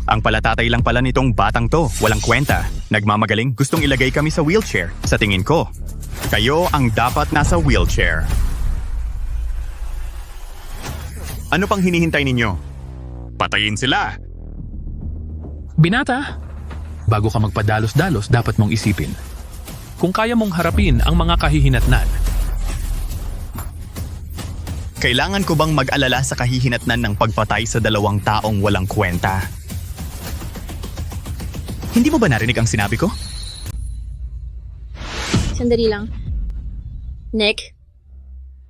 Ang palatatay lang pala nitong batang to, walang kwenta. Nagmamagaling, gustong ilagay kami sa wheelchair. Sa tingin ko, kayo ang dapat nasa wheelchair. Ano pang hinihintay ninyo? Patayin sila! Binata, bago ka magpadalos-dalos, dapat mong isipin. Kung kaya mong harapin ang mga kahihinatnan. Kailangan ko bang mag-alala sa kahihinatnan ng pagpatay sa 2 taong walang kwenta? Hindi mo ba narinig ang sinabi ko? Sandali lang. Nick,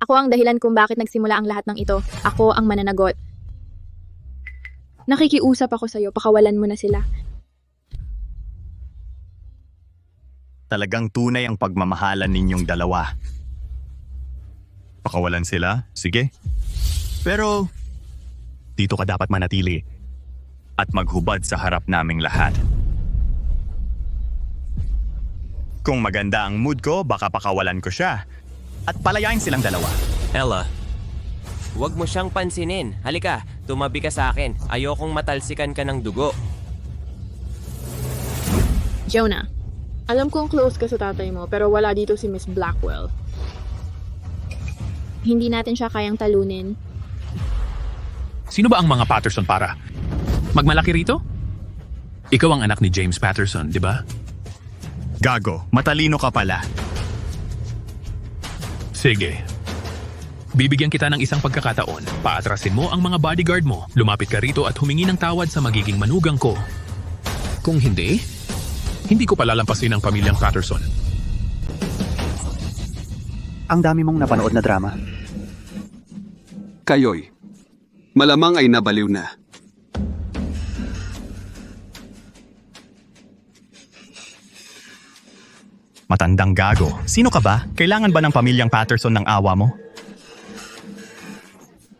ako ang dahilan kung bakit nagsimula ang lahat ng ito. Ako ang mananagot. Nakikiusap ako sa'yo, pakawalan mo na sila. Talagang tunay ang pagmamahalan ninyong dalawa. Pakawalan sila? Sige. Pero, dito ka dapat manatili at maghubad sa harap naming lahat. Kung maganda ang mood ko, baka pakawalan ko siya at palayain silang dalawa. Ella, huwag mo siyang pansinin. Halika, tumabi ka sa akin. Ayokong matalsikan ka ng dugo. Jonah, alam kong close ka sa tatay mo, pero wala dito si Miss Blackwell. Hindi natin siya kayang talunin. Sino ba ang mga Patterson para? Magmalaki rito? Ikaw ang anak ni James Patterson, di ba? Gago, matalino ka pala. Sige. Bibigyan kita ng isang pagkakataon. Paatrasin mo ang mga bodyguard mo. Lumapit ka rito at humingi ng tawad sa magiging manugang ko. Kung hindi, hindi ko palalampasin ang pamilyang Patterson. Ang dami mong napanood na drama. Kayo'y malamang ay nabaliw na. Matandang gago. Sino ka ba? Kailangan ba ng pamilyang Patterson ng awa mo?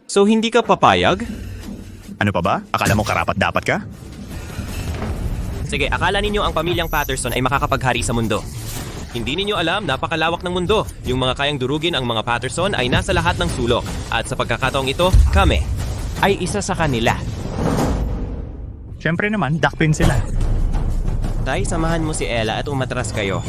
So hindi ka papayag? Ano pa ba? Akala mo karapat-dapat ka? Sige, akala ninyo ang pamilyang Patterson ay makakapaghari sa mundo. Hindi ninyo alam, napakalawak ng mundo. Yung mga kayang durugin ang mga Patterson ay nasa lahat ng sulok. At sa pagkakataong ito, kami ay isa sa kanila. Siyempre naman, dakpin sila. Tay, samahan mo si Ella at umatras kayo.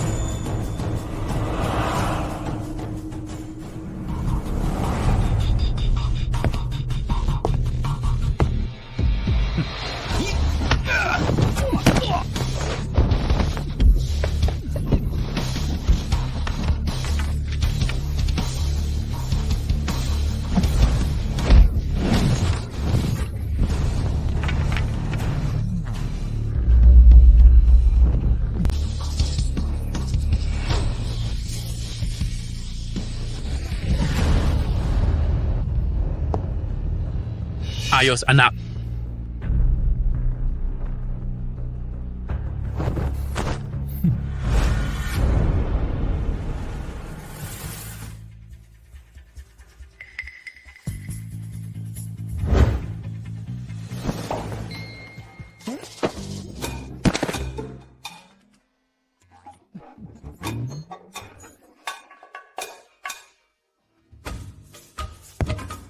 Ayos, anak.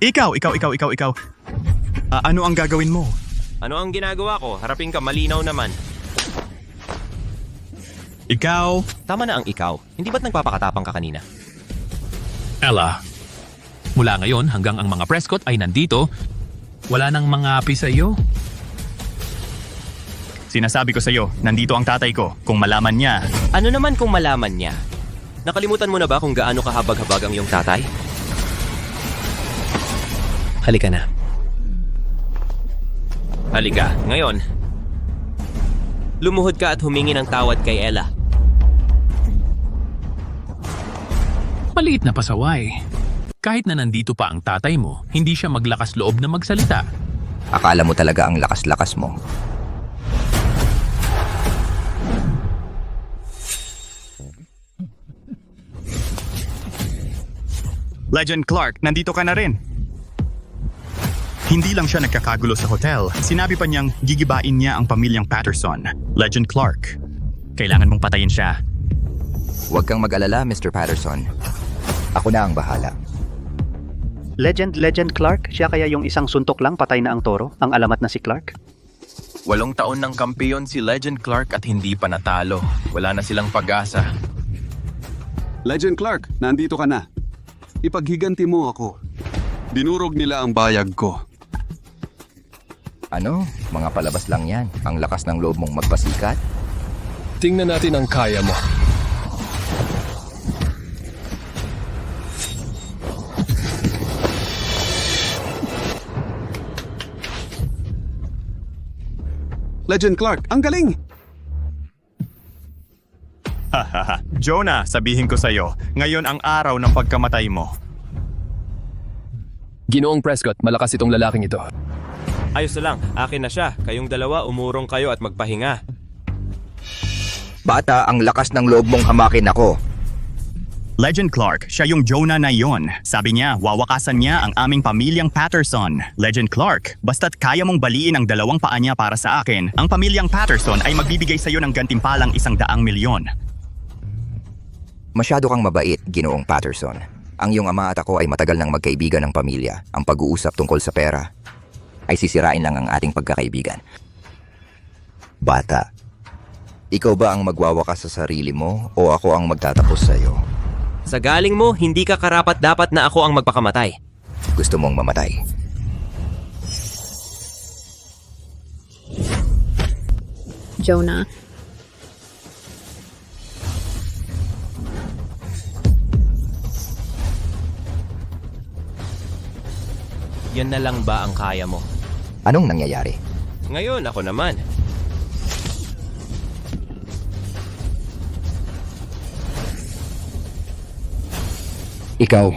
Ikaw. Ano ang gagawin mo? Ano ang ginagawa ko? Harapin ka, malinaw naman. Ikaw? Tama na ang ikaw. Hindi ba't nagpapakatapang ka kanina? Ella, mula ngayon hanggang ang mga Prescott ay nandito, Wala nang mga api sa iyo. Sinasabi ko sa'yo, nandito ang tatay ko. Kung malaman niya, Ano naman kung malaman niya? Nakalimutan mo na ba kung gaano kahabag-habag ang iyong tatay? Halika na. Halika, ngayon. Lumuhod ka at humingi ng tawad kay Ella. Maliit na pasaway. Kahit na nandito pa ang tatay mo, hindi siya maglakas loob na magsalita. Akala mo talaga ang lakas-lakas mo. Legend Clark, nandito ka na rin. Hindi lang siya nagkakagulo sa hotel. Sinabi pa niyang gigibain niya ang pamilyang Patterson. Legend Clark, kailangan mong patayin siya. Huwag kang mag-alala, Mr. Patterson. Ako na ang bahala. Legend Clark, siya kaya yung isang suntok lang patay na ang toro, ang alamat na si Clark? 8 taon ng kampeon si Legend Clark at hindi pa natalo. Wala na silang pag-asa. Legend Clark, nandito ka na. Ipaghiganti mo ako. Dinurog nila ang bayag ko. Ano? Mga palabas lang yan. Ang lakas ng loob mong magpasikat. Tingnan natin ang kaya mo. Legend Clark, ang galing! Hahaha. Jonah, sabihin ko sa'yo, ngayon ang araw ng pagkamatay mo. Ginoong Prescott, malakas itong lalaking ito. Ayos na lang, akin na siya. Kayong dalawa, umurong kayo at magpahinga. Bata, ang lakas ng loob mong hamakin ako. Legend Clark, siya yung Jonah na yon. Sabi niya, wawakasan niya ang aming pamilyang Patterson. Legend Clark, basta't kaya mong baliin ang 2 paa niya para sa akin, ang pamilyang Patterson ay magbibigay sa'yo ng gantimpalang 100 milyon. Masyado kang mabait, Ginoong Patterson. Ang iyong ama at ako ay matagal nang magkaibigan ng pamilya. Ang pag-uusap tungkol sa pera ay sisirain lang ang ating pagkakaibigan. Bata, ikaw ba ang magwawakas sa sarili mo o ako ang magtatapos sa'yo? Sa galing mo, hindi ka karapat-dapat na ako ang magpakamatay. Gusto mong mamatay? Jonah. Yan na lang ba ang kaya mo? Anong nangyayari? Ngayon, ako naman. Ikaw.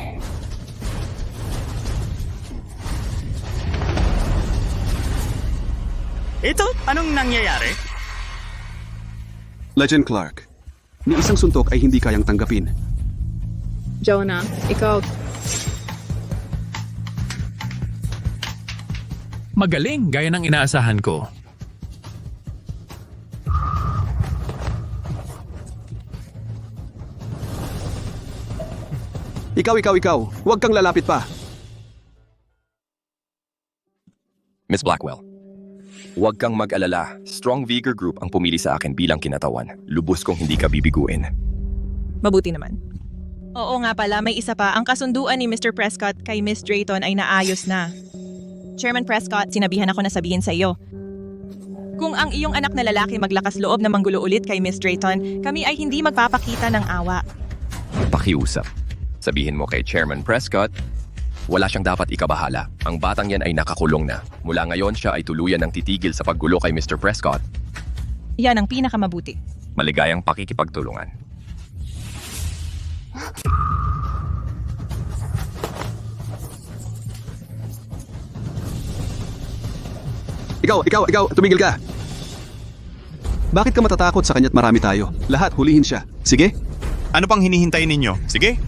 Ito? Anong nangyayari? Legend Clark, ni isang suntok ay hindi kayang tanggapin. Jonah, ikaw. Magaling, gaya ng inaasahan ko. Ikaw. Huwag kang lalapit pa. Miss Blackwell, huwag kang mag-alala. Strong Vigor Group ang pumili sa akin bilang kinatawan. Lubos kong hindi ka bibiguin. Mabuti naman. Oo nga pala, may isa pa. Ang kasunduan ni Mr. Prescott kay Miss Drayton ay naayos na. Chairman Prescott, sinabihan ako na sabihin sa iyo. Kung ang iyong anak na lalaki maglakas loob na manggulo ulit kay Miss Drayton, kami ay hindi magpapakita ng awa. Pakiusap. Sabihin mo kay Chairman Prescott, wala siyang dapat ikabahala. Ang batang yan ay nakakulong na. Mula ngayon siya ay tuluyan ng titigil sa paggulo kay Mr. Prescott. Yan ang pinakamabuti. Maligayang pakikipagtulungan. Ikaw, tumigil ka. Bakit ka matatakot sa kanya't marami tayo? Lahat hulihin siya. Sige? Ano pang hinihintay ninyo? Sige?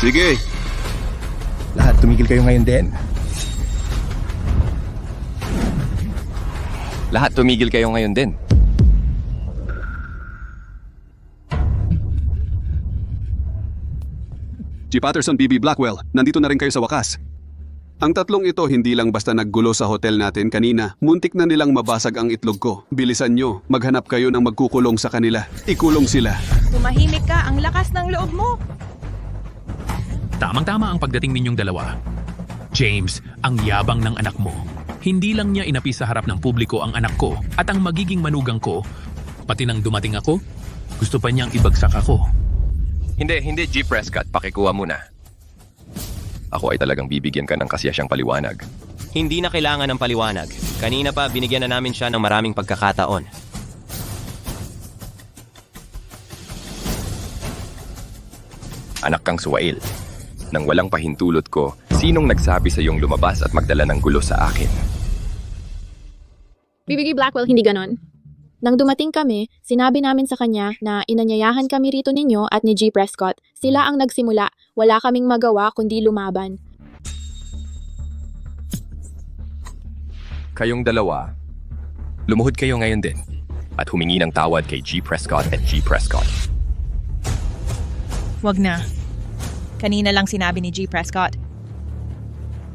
Sige. Lahat tumigil kayo ngayon din. Lahat tumigil kayo ngayon din. G. Patterson, BB Blackwell, nandito na rin kayo sa wakas. Ang tatlong ito hindi lang basta naggulo sa hotel natin kanina. Muntik na nilang mabasag ang itlog ko. Bilisan nyo, maghanap kayo ng magkukulong sa kanila. Ikulong sila. Tumahimik ka, ang lakas ng loob mo. Tamang-tama ang pagdating ninyong dalawa. James, ang yabang ng anak mo. Hindi lang niya inapi sa harap ng publiko ang anak ko at ang magiging manugang ko. Pati nang dumating ako, gusto pa niyang ibagsak ako. Hindi, G. Prescott. Pakikuha muna. Ako ay talagang bibigyan ka ng kasiyasyang paliwanag. Hindi na kailangan ng paliwanag. Kanina pa binigyan na namin siya ng maraming pagkakataon. Anak kang suwail. Nang walang pahintulot ko, sinong nagsabi sa iyong lumabas at magdala ng gulo sa akin? BBG Blackwell, hindi ganon. Nang dumating kami, sinabi namin sa kanya na inanyayahan kami rito ninyo at ni G. Prescott. Sila ang nagsimula. Wala kaming magawa kundi lumaban. Kayong dalawa, lumuhod kayo ngayon din at humingi ng tawad kay G. Prescott at G. Prescott. Wag na. Kanina lang sinabi ni G. Prescott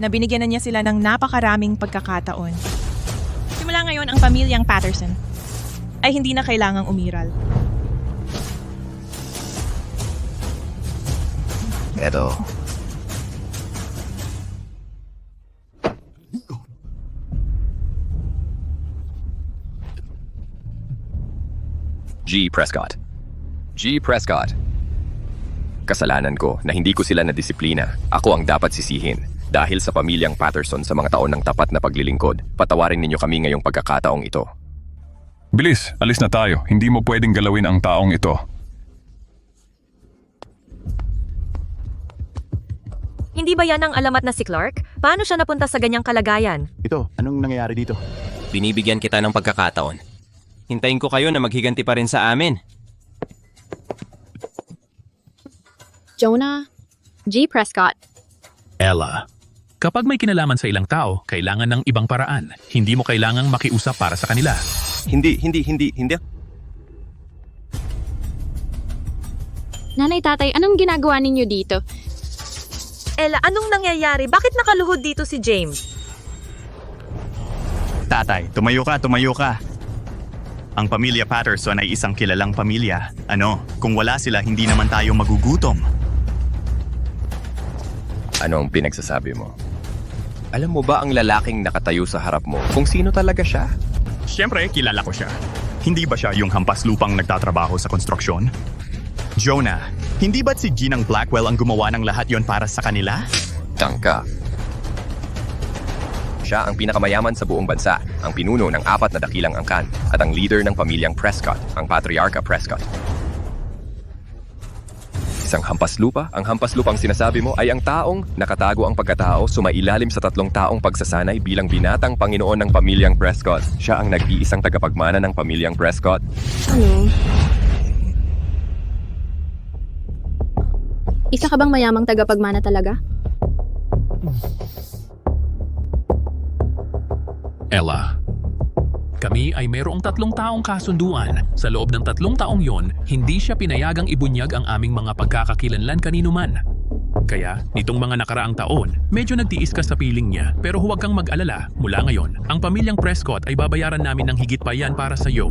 na binigyan na niya sila ng napakaraming pagkakataon. Simula ngayon, ang pamilyang Patterson ay hindi na kailangang umiral. Eto. G. Prescott. G. Prescott. Kasalanan ko na hindi ko sila nadisiplina. Ako ang dapat sisihin. Dahil sa pamilyang Patterson sa mga taon ng tapat na paglilingkod, patawarin ninyo kami ngayong pagkakataong ito. Bilis, alis na tayo. Hindi mo pwedeng galawin ang taong ito. Hindi ba yan ang alamat na si Clark? Paano siya napunta sa ganyang kalagayan? Ito, anong nangyayari dito? Binibigyan kita ng pagkakataon. Hintayin ko kayo na maghiganti pa rin sa amin. Jonah, G. Prescott. Ella, kapag may kinalaman sa ilang tao, kailangan ng ibang paraan. Hindi mo kailangang makiusap para sa kanila. Hindi. Nanay, tatay, anong ginagawa ninyo dito? Ella, anong nangyayari? Bakit nakaluhod dito si James? Tatay, tumayo ka. Ang pamilya Patterson ay isang kilalang pamilya. Kung wala sila, hindi naman tayo magugutom. Ano ang pinagsasabi mo? Alam mo ba ang lalaking nakatayo sa harap mo kung sino talaga siya? Siyempre, kilala ko siya. Hindi ba siya yung hampas lupang nagtatrabaho sa konstruksyon? Jonah, hindi ba't si Ginang Blackwell ang gumawa ng lahat yon para sa kanila? Tangka. Siya ang pinakamayaman sa buong bansa, ang pinuno ng 4 na dakilang angkan, at ang leader ng pamilyang Prescott, ang Patriarka Prescott. Isang hampas lupa, ang hampas lupang sinasabi mo ay ang taong nakatago ang pagkatao sumailalim sa 3 taong pagsasanay bilang binatang Panginoon ng pamilyang Prescott. Siya ang nag-iisang tagapagmana ng pamilyang Prescott. Ano? Isa ka bang mayamang tagapagmana talaga? Ella, kami ay mayroong 3 taong kasunduan. Sa loob ng 3 taong yon, hindi siya pinayagang ibunyag ang aming mga pagkakakilanlan kanino man. Kaya, nitong mga nakaraang taon, medyo nagtiis ka sa piling niya. Pero huwag kang mag-alala, mula ngayon, ang pamilyang Prescott ay babayaran namin ng higit pa yan para sa iyo.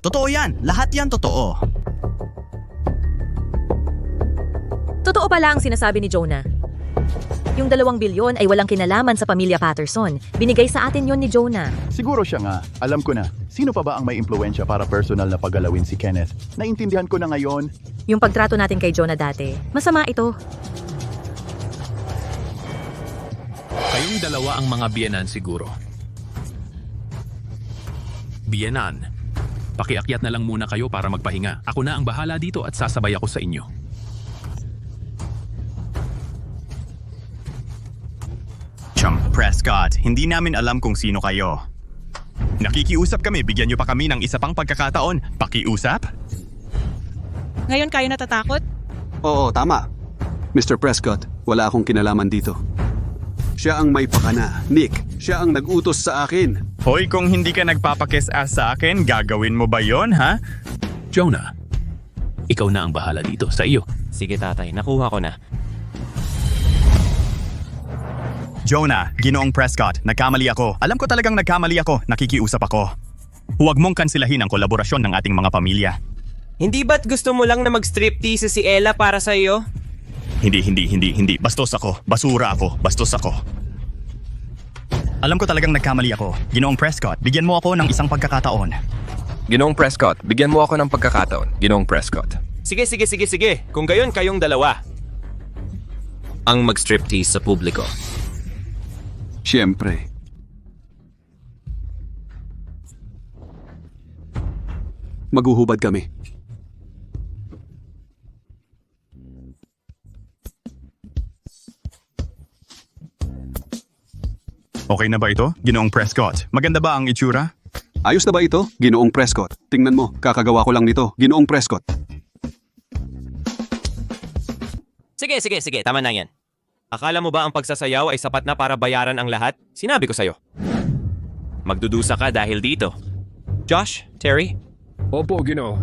Totoo yan! Lahat yan totoo! Totoo pala ang sinasabi ni Jonah. Yung 2 bilyon ay walang kinalaman sa pamilya Patterson. Binigay sa atin yon ni Jonah. Siguro siya nga. Alam ko na. Sino pa ba ang may impluensya para personal na paggalawin si Kenneth? Naintindihan ko na ngayon. Yung pagtrato natin kay Jonah dati, masama ito. Kayong dalawa ang mga biyenan siguro. Biyenan, pakiakyat na lang muna kayo para magpahinga. Ako na ang bahala dito at sasabay ako sa inyo. Prescott, hindi namin alam kung sino kayo. Nakikiusap kami, bigyan niyo pa kami ng isa pang pagkakataon. Pakiusap? Ngayon kayo natatakot? Oo, tama. Mr. Prescott, wala akong kinalaman dito. Siya ang may pakana. Nick, siya ang nag-utos sa akin. Hoy, kung hindi ka nagpapakiss-ass sa akin, gagawin mo ba yon, ha? Jonah, ikaw na ang bahala dito, sa iyo. Sige tatay, nakuha ko na. Jonah, Ginoong Prescott, nagkamali ako. Alam ko talagang nagkamali ako, nakikiusap ako. Huwag mong kansilahin ang kolaborasyon ng ating mga pamilya. Hindi ba't gusto mo lang na mag-striptease si Ella para sa iyo? Hindi. Bastos ako. Basura ako. Bastos ako. Alam ko talagang nagkamali ako. Ginoong Prescott, bigyan mo ako ng isang pagkakataon. Ginoong Prescott, bigyan mo ako ng pagkakataon. Ginoong Prescott. Sige. Kung gayon kayong dalawa. Ang mag-striptease sa publiko. Siyempre. Maghuhubad kami. Okay na ba ito, Ginoong Prescott? Maganda ba ang itsura? Ayos na ba ito, Ginoong Prescott? Tingnan mo, kakagawa ko lang nito, Ginoong Prescott. Sige. Tama na yan. Akala mo ba ang pagsasayaw ay sapat na para bayaran ang lahat? Sinabi ko sa'yo. Magdudusa ka dahil dito. Josh? Terry? Opo, Ginoo.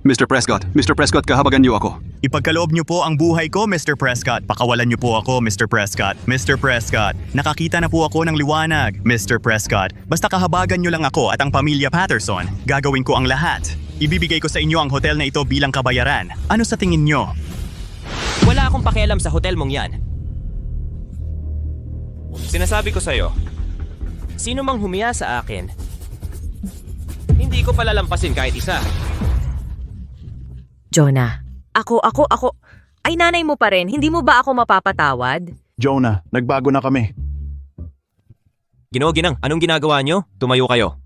Mr. Prescott, kahabagan niyo ako. Ipagkaloob niyo po ang buhay ko, Mr. Prescott. Pakawalan niyo po ako, Mr. Prescott. Mr. Prescott, nakakita na po ako ng liwanag, Mr. Prescott. Basta kahabagan niyo lang ako at ang pamilya Patterson. Gagawin ko ang lahat. Ibibigay ko sa inyo ang hotel na ito bilang kabayaran. Ano sa tingin niyo? Wala akong pakialam sa hotel mong yan. Sinasabi ko sa'yo, sino mang humiya sa akin, hindi ko palalampasin kahit isa. Jonah, ako. Ay nanay mo pa rin, hindi mo ba ako mapapatawad? Jonah, nagbago na kami. Ginang, anong ginagawa nyo? Tumayo kayo.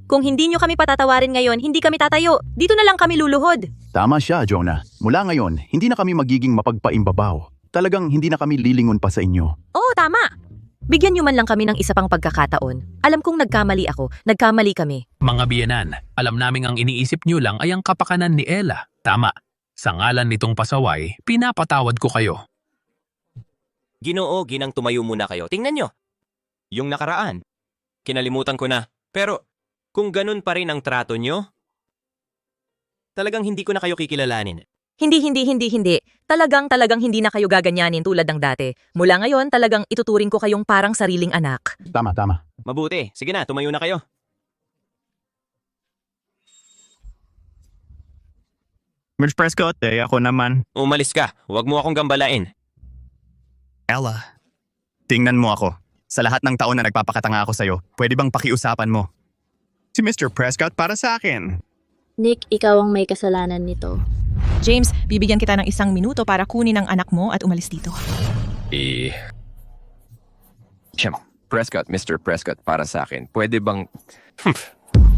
Kung hindi nyo kami patatawarin ngayon, hindi kami tatayo. Dito na lang kami luluhod. Tama siya, Jonah. Mula ngayon, hindi na kami magiging mapagpaimbabaw. Talagang hindi na kami lilingon pa sa inyo. Oo, tama. Bigyan nyo man lang kami ng isa pang pagkakataon. Alam kong nagkamali ako. Nagkamali kami. Mga biyenan, alam naming ang iniisip nyo lang ay ang kapakanan ni Ella. Tama. Sa ngalan nitong pasaway, pinapatawad ko kayo. Ginoo, Ginang, tumayo muna kayo. Tingnan nyo. Yung nakaraan. Kinalimutan ko na. Pero kung ganun pa rin ang trato nyo, talagang hindi ko na kayo kikilalanin. Hindi. Talagang hindi na kayo gaganyanin tulad ng dati. Mula ngayon, talagang ituturing ko kayong parang sariling anak. Tama. Mabuti. Sige na, tumayo na kayo. Mr. Prescott, ako naman. Umalis ka. Huwag mo akong gambalain. Ella, tingnan mo ako. Sa lahat ng taon na nagpapakatanga ako sa'yo, pwede bang pakiusapan mo? Si Mr. Prescott para sa akin. Nick, ikaw ang may kasalanan nito. James, bibigyan kita ng 1 minuto para kunin ang anak mo at umalis dito. Prescott, Mr. Prescott para sa akin. Pwede bang...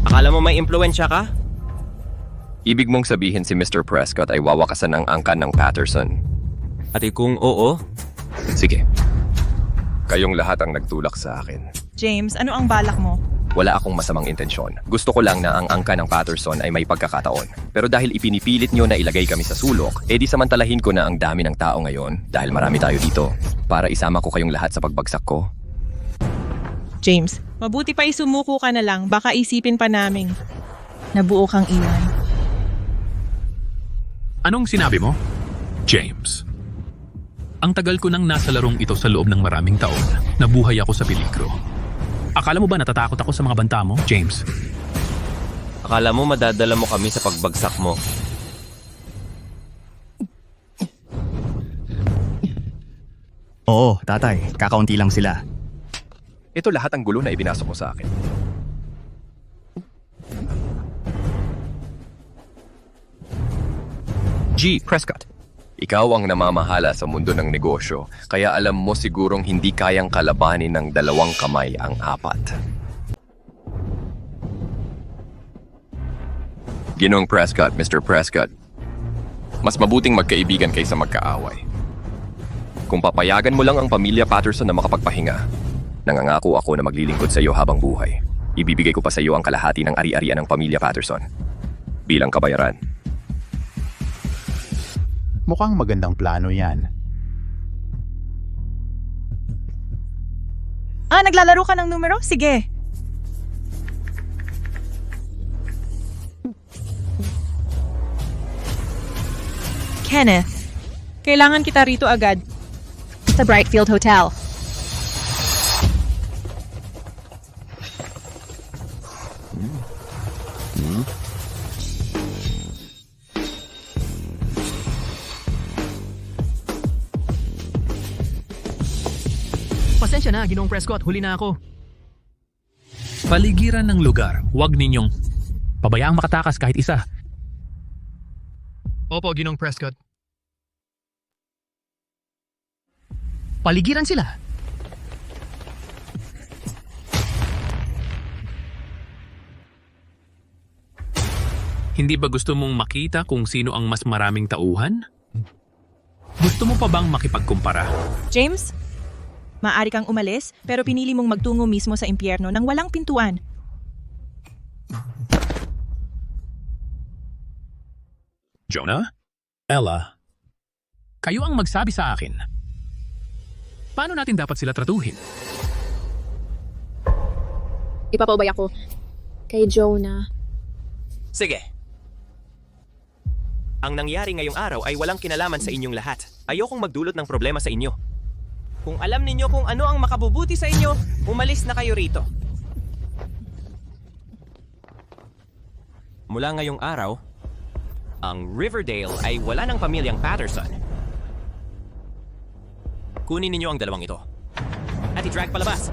Akala mo may impluensya ka? Ibig mong sabihin si Mr. Prescott ay wawakasan ng angkan ng Patterson. At kung oo? Sige. Kayong lahat ang nagtulak sa akin. James, ano ang balak mo? Wala akong masamang intensyon. Gusto ko lang na ang angka ng Patterson ay may pagkakataon. Pero dahil ipinipilit nyo na ilagay kami sa sulok, edi samantalahin ko na ang dami ng tao ngayon dahil marami tayo dito para isama ko kayong lahat sa pagbagsak ko. James, mabuti pa isumuko ka na lang. Baka isipin pa naming nabuo kang iwan. Anong sinabi mo? James. Ang tagal ko nang nasa larong ito sa loob ng maraming taon. Nabuhay ako sa peligro. Akala mo ba natatakot ako sa mga banta mo, James? Akala mo madadala mo kami sa pagbagsak mo. Oo, tatay. Kakaunti lang sila. Ito lahat ang gulo na ibinasok mo sa akin. G. Prescott. Ikaw ang namamahala sa mundo ng negosyo, kaya alam mo sigurong hindi kayang kalabanin ng 2 kamay ang 4. Ginoong Prescott, Mr. Prescott, mas mabuting magkaibigan kaysa magkaaway. Kung papayagan mo lang ang pamilya Patterson na makapagpahinga, nangangako ako na maglilingkod sa iyo habang buhay. Ibibigay ko pa sa iyo ang kalahati ng ari-arian ng pamilya Patterson bilang kabayaran. Mukhang magandang plano yan. Naglalaro ka ng numero? Sige. Kenneth, kailangan kita rito agad. Sa Brightfield Hotel. Pasensya na, Ginoong Prescott. Huli na ako. Paligiran ng lugar. Huwag ninyong pabayaang makatakas kahit isa. Opo, Ginoong Prescott. Paligiran sila. Hindi ba gusto mong makita kung sino ang mas maraming tauhan? Gusto mo pa bang makipagkumpara? James, maaari kang umalis pero pinili mong magtungo mismo sa impyerno nang walang pintuan. Jonah? Ella? Kayo ang magsabi sa akin. Paano natin dapat sila tratuhin? Ipapaubay ako kay Jonah. Sige. Ang nangyari ngayong araw ay walang kinalaman sa inyong lahat. Ayokong magdulot ng problema sa inyo. Kung alam ninyo kung ano ang makabubuti sa inyo, umalis na kayo rito. Mula ngayong araw, ang Riverdale ay wala ng pamilyang Patterson. Kunin ninyo ang dalawang ito. At i-drag palabas.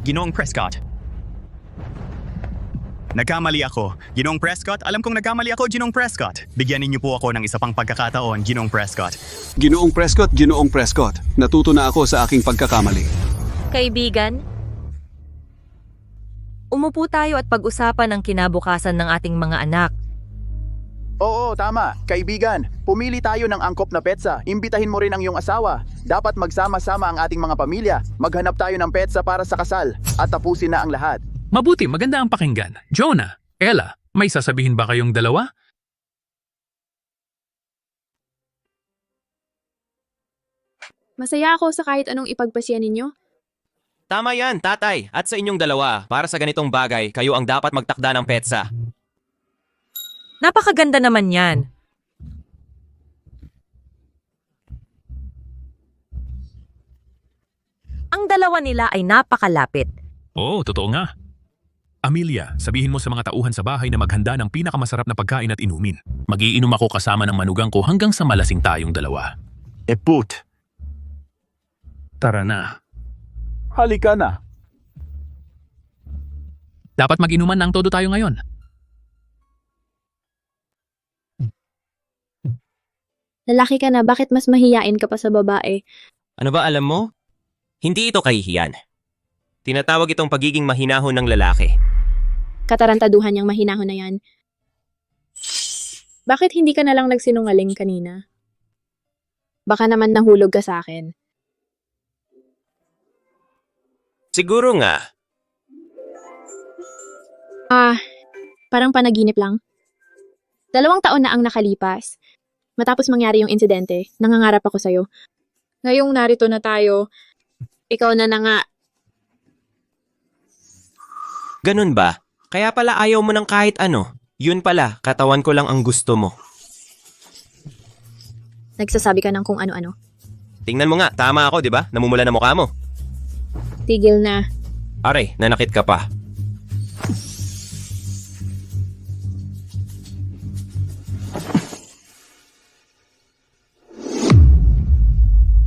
Ginoong Prescott. Nagkamali ako. Ginoong Prescott, alam kong nagkamali ako, Ginoong Prescott. Bigyan ninyo po ako ng isa pang pagkakataon, Ginoong Prescott. Ginoong Prescott, natuto na ako sa aking pagkakamali. Kaibigan, umupo tayo at pag-usapan ang kinabukasan ng ating mga anak. Oo, tama. Kaibigan, pumili tayo ng angkop na petsa. Imbitahin mo rin ang iyong asawa. Dapat magsama-sama ang ating mga pamilya. Maghanap tayo ng petsa para sa kasal. At tapusin na ang lahat. Mabuti, maganda ang pakinggan. Jonah, Ella, may sasabihin ba kayong dalawa? Masaya ako sa kahit anong ipagpasya ninyo. Tama yan, tatay. At sa inyong dalawa, para sa ganitong bagay, kayo ang dapat magtakda ng petsa. Napakaganda naman yan. Ang dalawa nila ay napakalapit. Oo, totoo nga. Amelia, sabihin mo sa mga tauhan sa bahay na maghanda ng pinakamasarap na pagkain at inumin. Magiinom ako kasama ng manugang ko hanggang sa malasing tayong dalawa. Eput. Tara na. Halika na. Dapat mag-inuman ng todo tayo ngayon. Lalaki ka na, bakit mas mahiyain ka pa sa babae? Ano ba alam mo? Hindi ito kahihiyan. Tinatawag itong pagiging mahinahon ng lalaki. Katarantaduhan niyang mahinahon na yan. Bakit hindi ka na lang nagsinungaling kanina? Baka naman nahulog ka sa akin. Siguro nga. Parang panaginip lang. 2 taon na ang nakalipas. Matapos mangyari yung insidente, nangangarap ako sa'yo. Ngayong narito na tayo, ikaw na nga. Ganun ba? Kaya pala ayaw mo ng kahit ano. Yun pala, katawan ko lang ang gusto mo. Nagsasabi ka ng kung ano-ano. Tingnan mo nga, tama ako, di ba? Namumula na mukha mo. Tigil na. Aray, nanakit ka pa.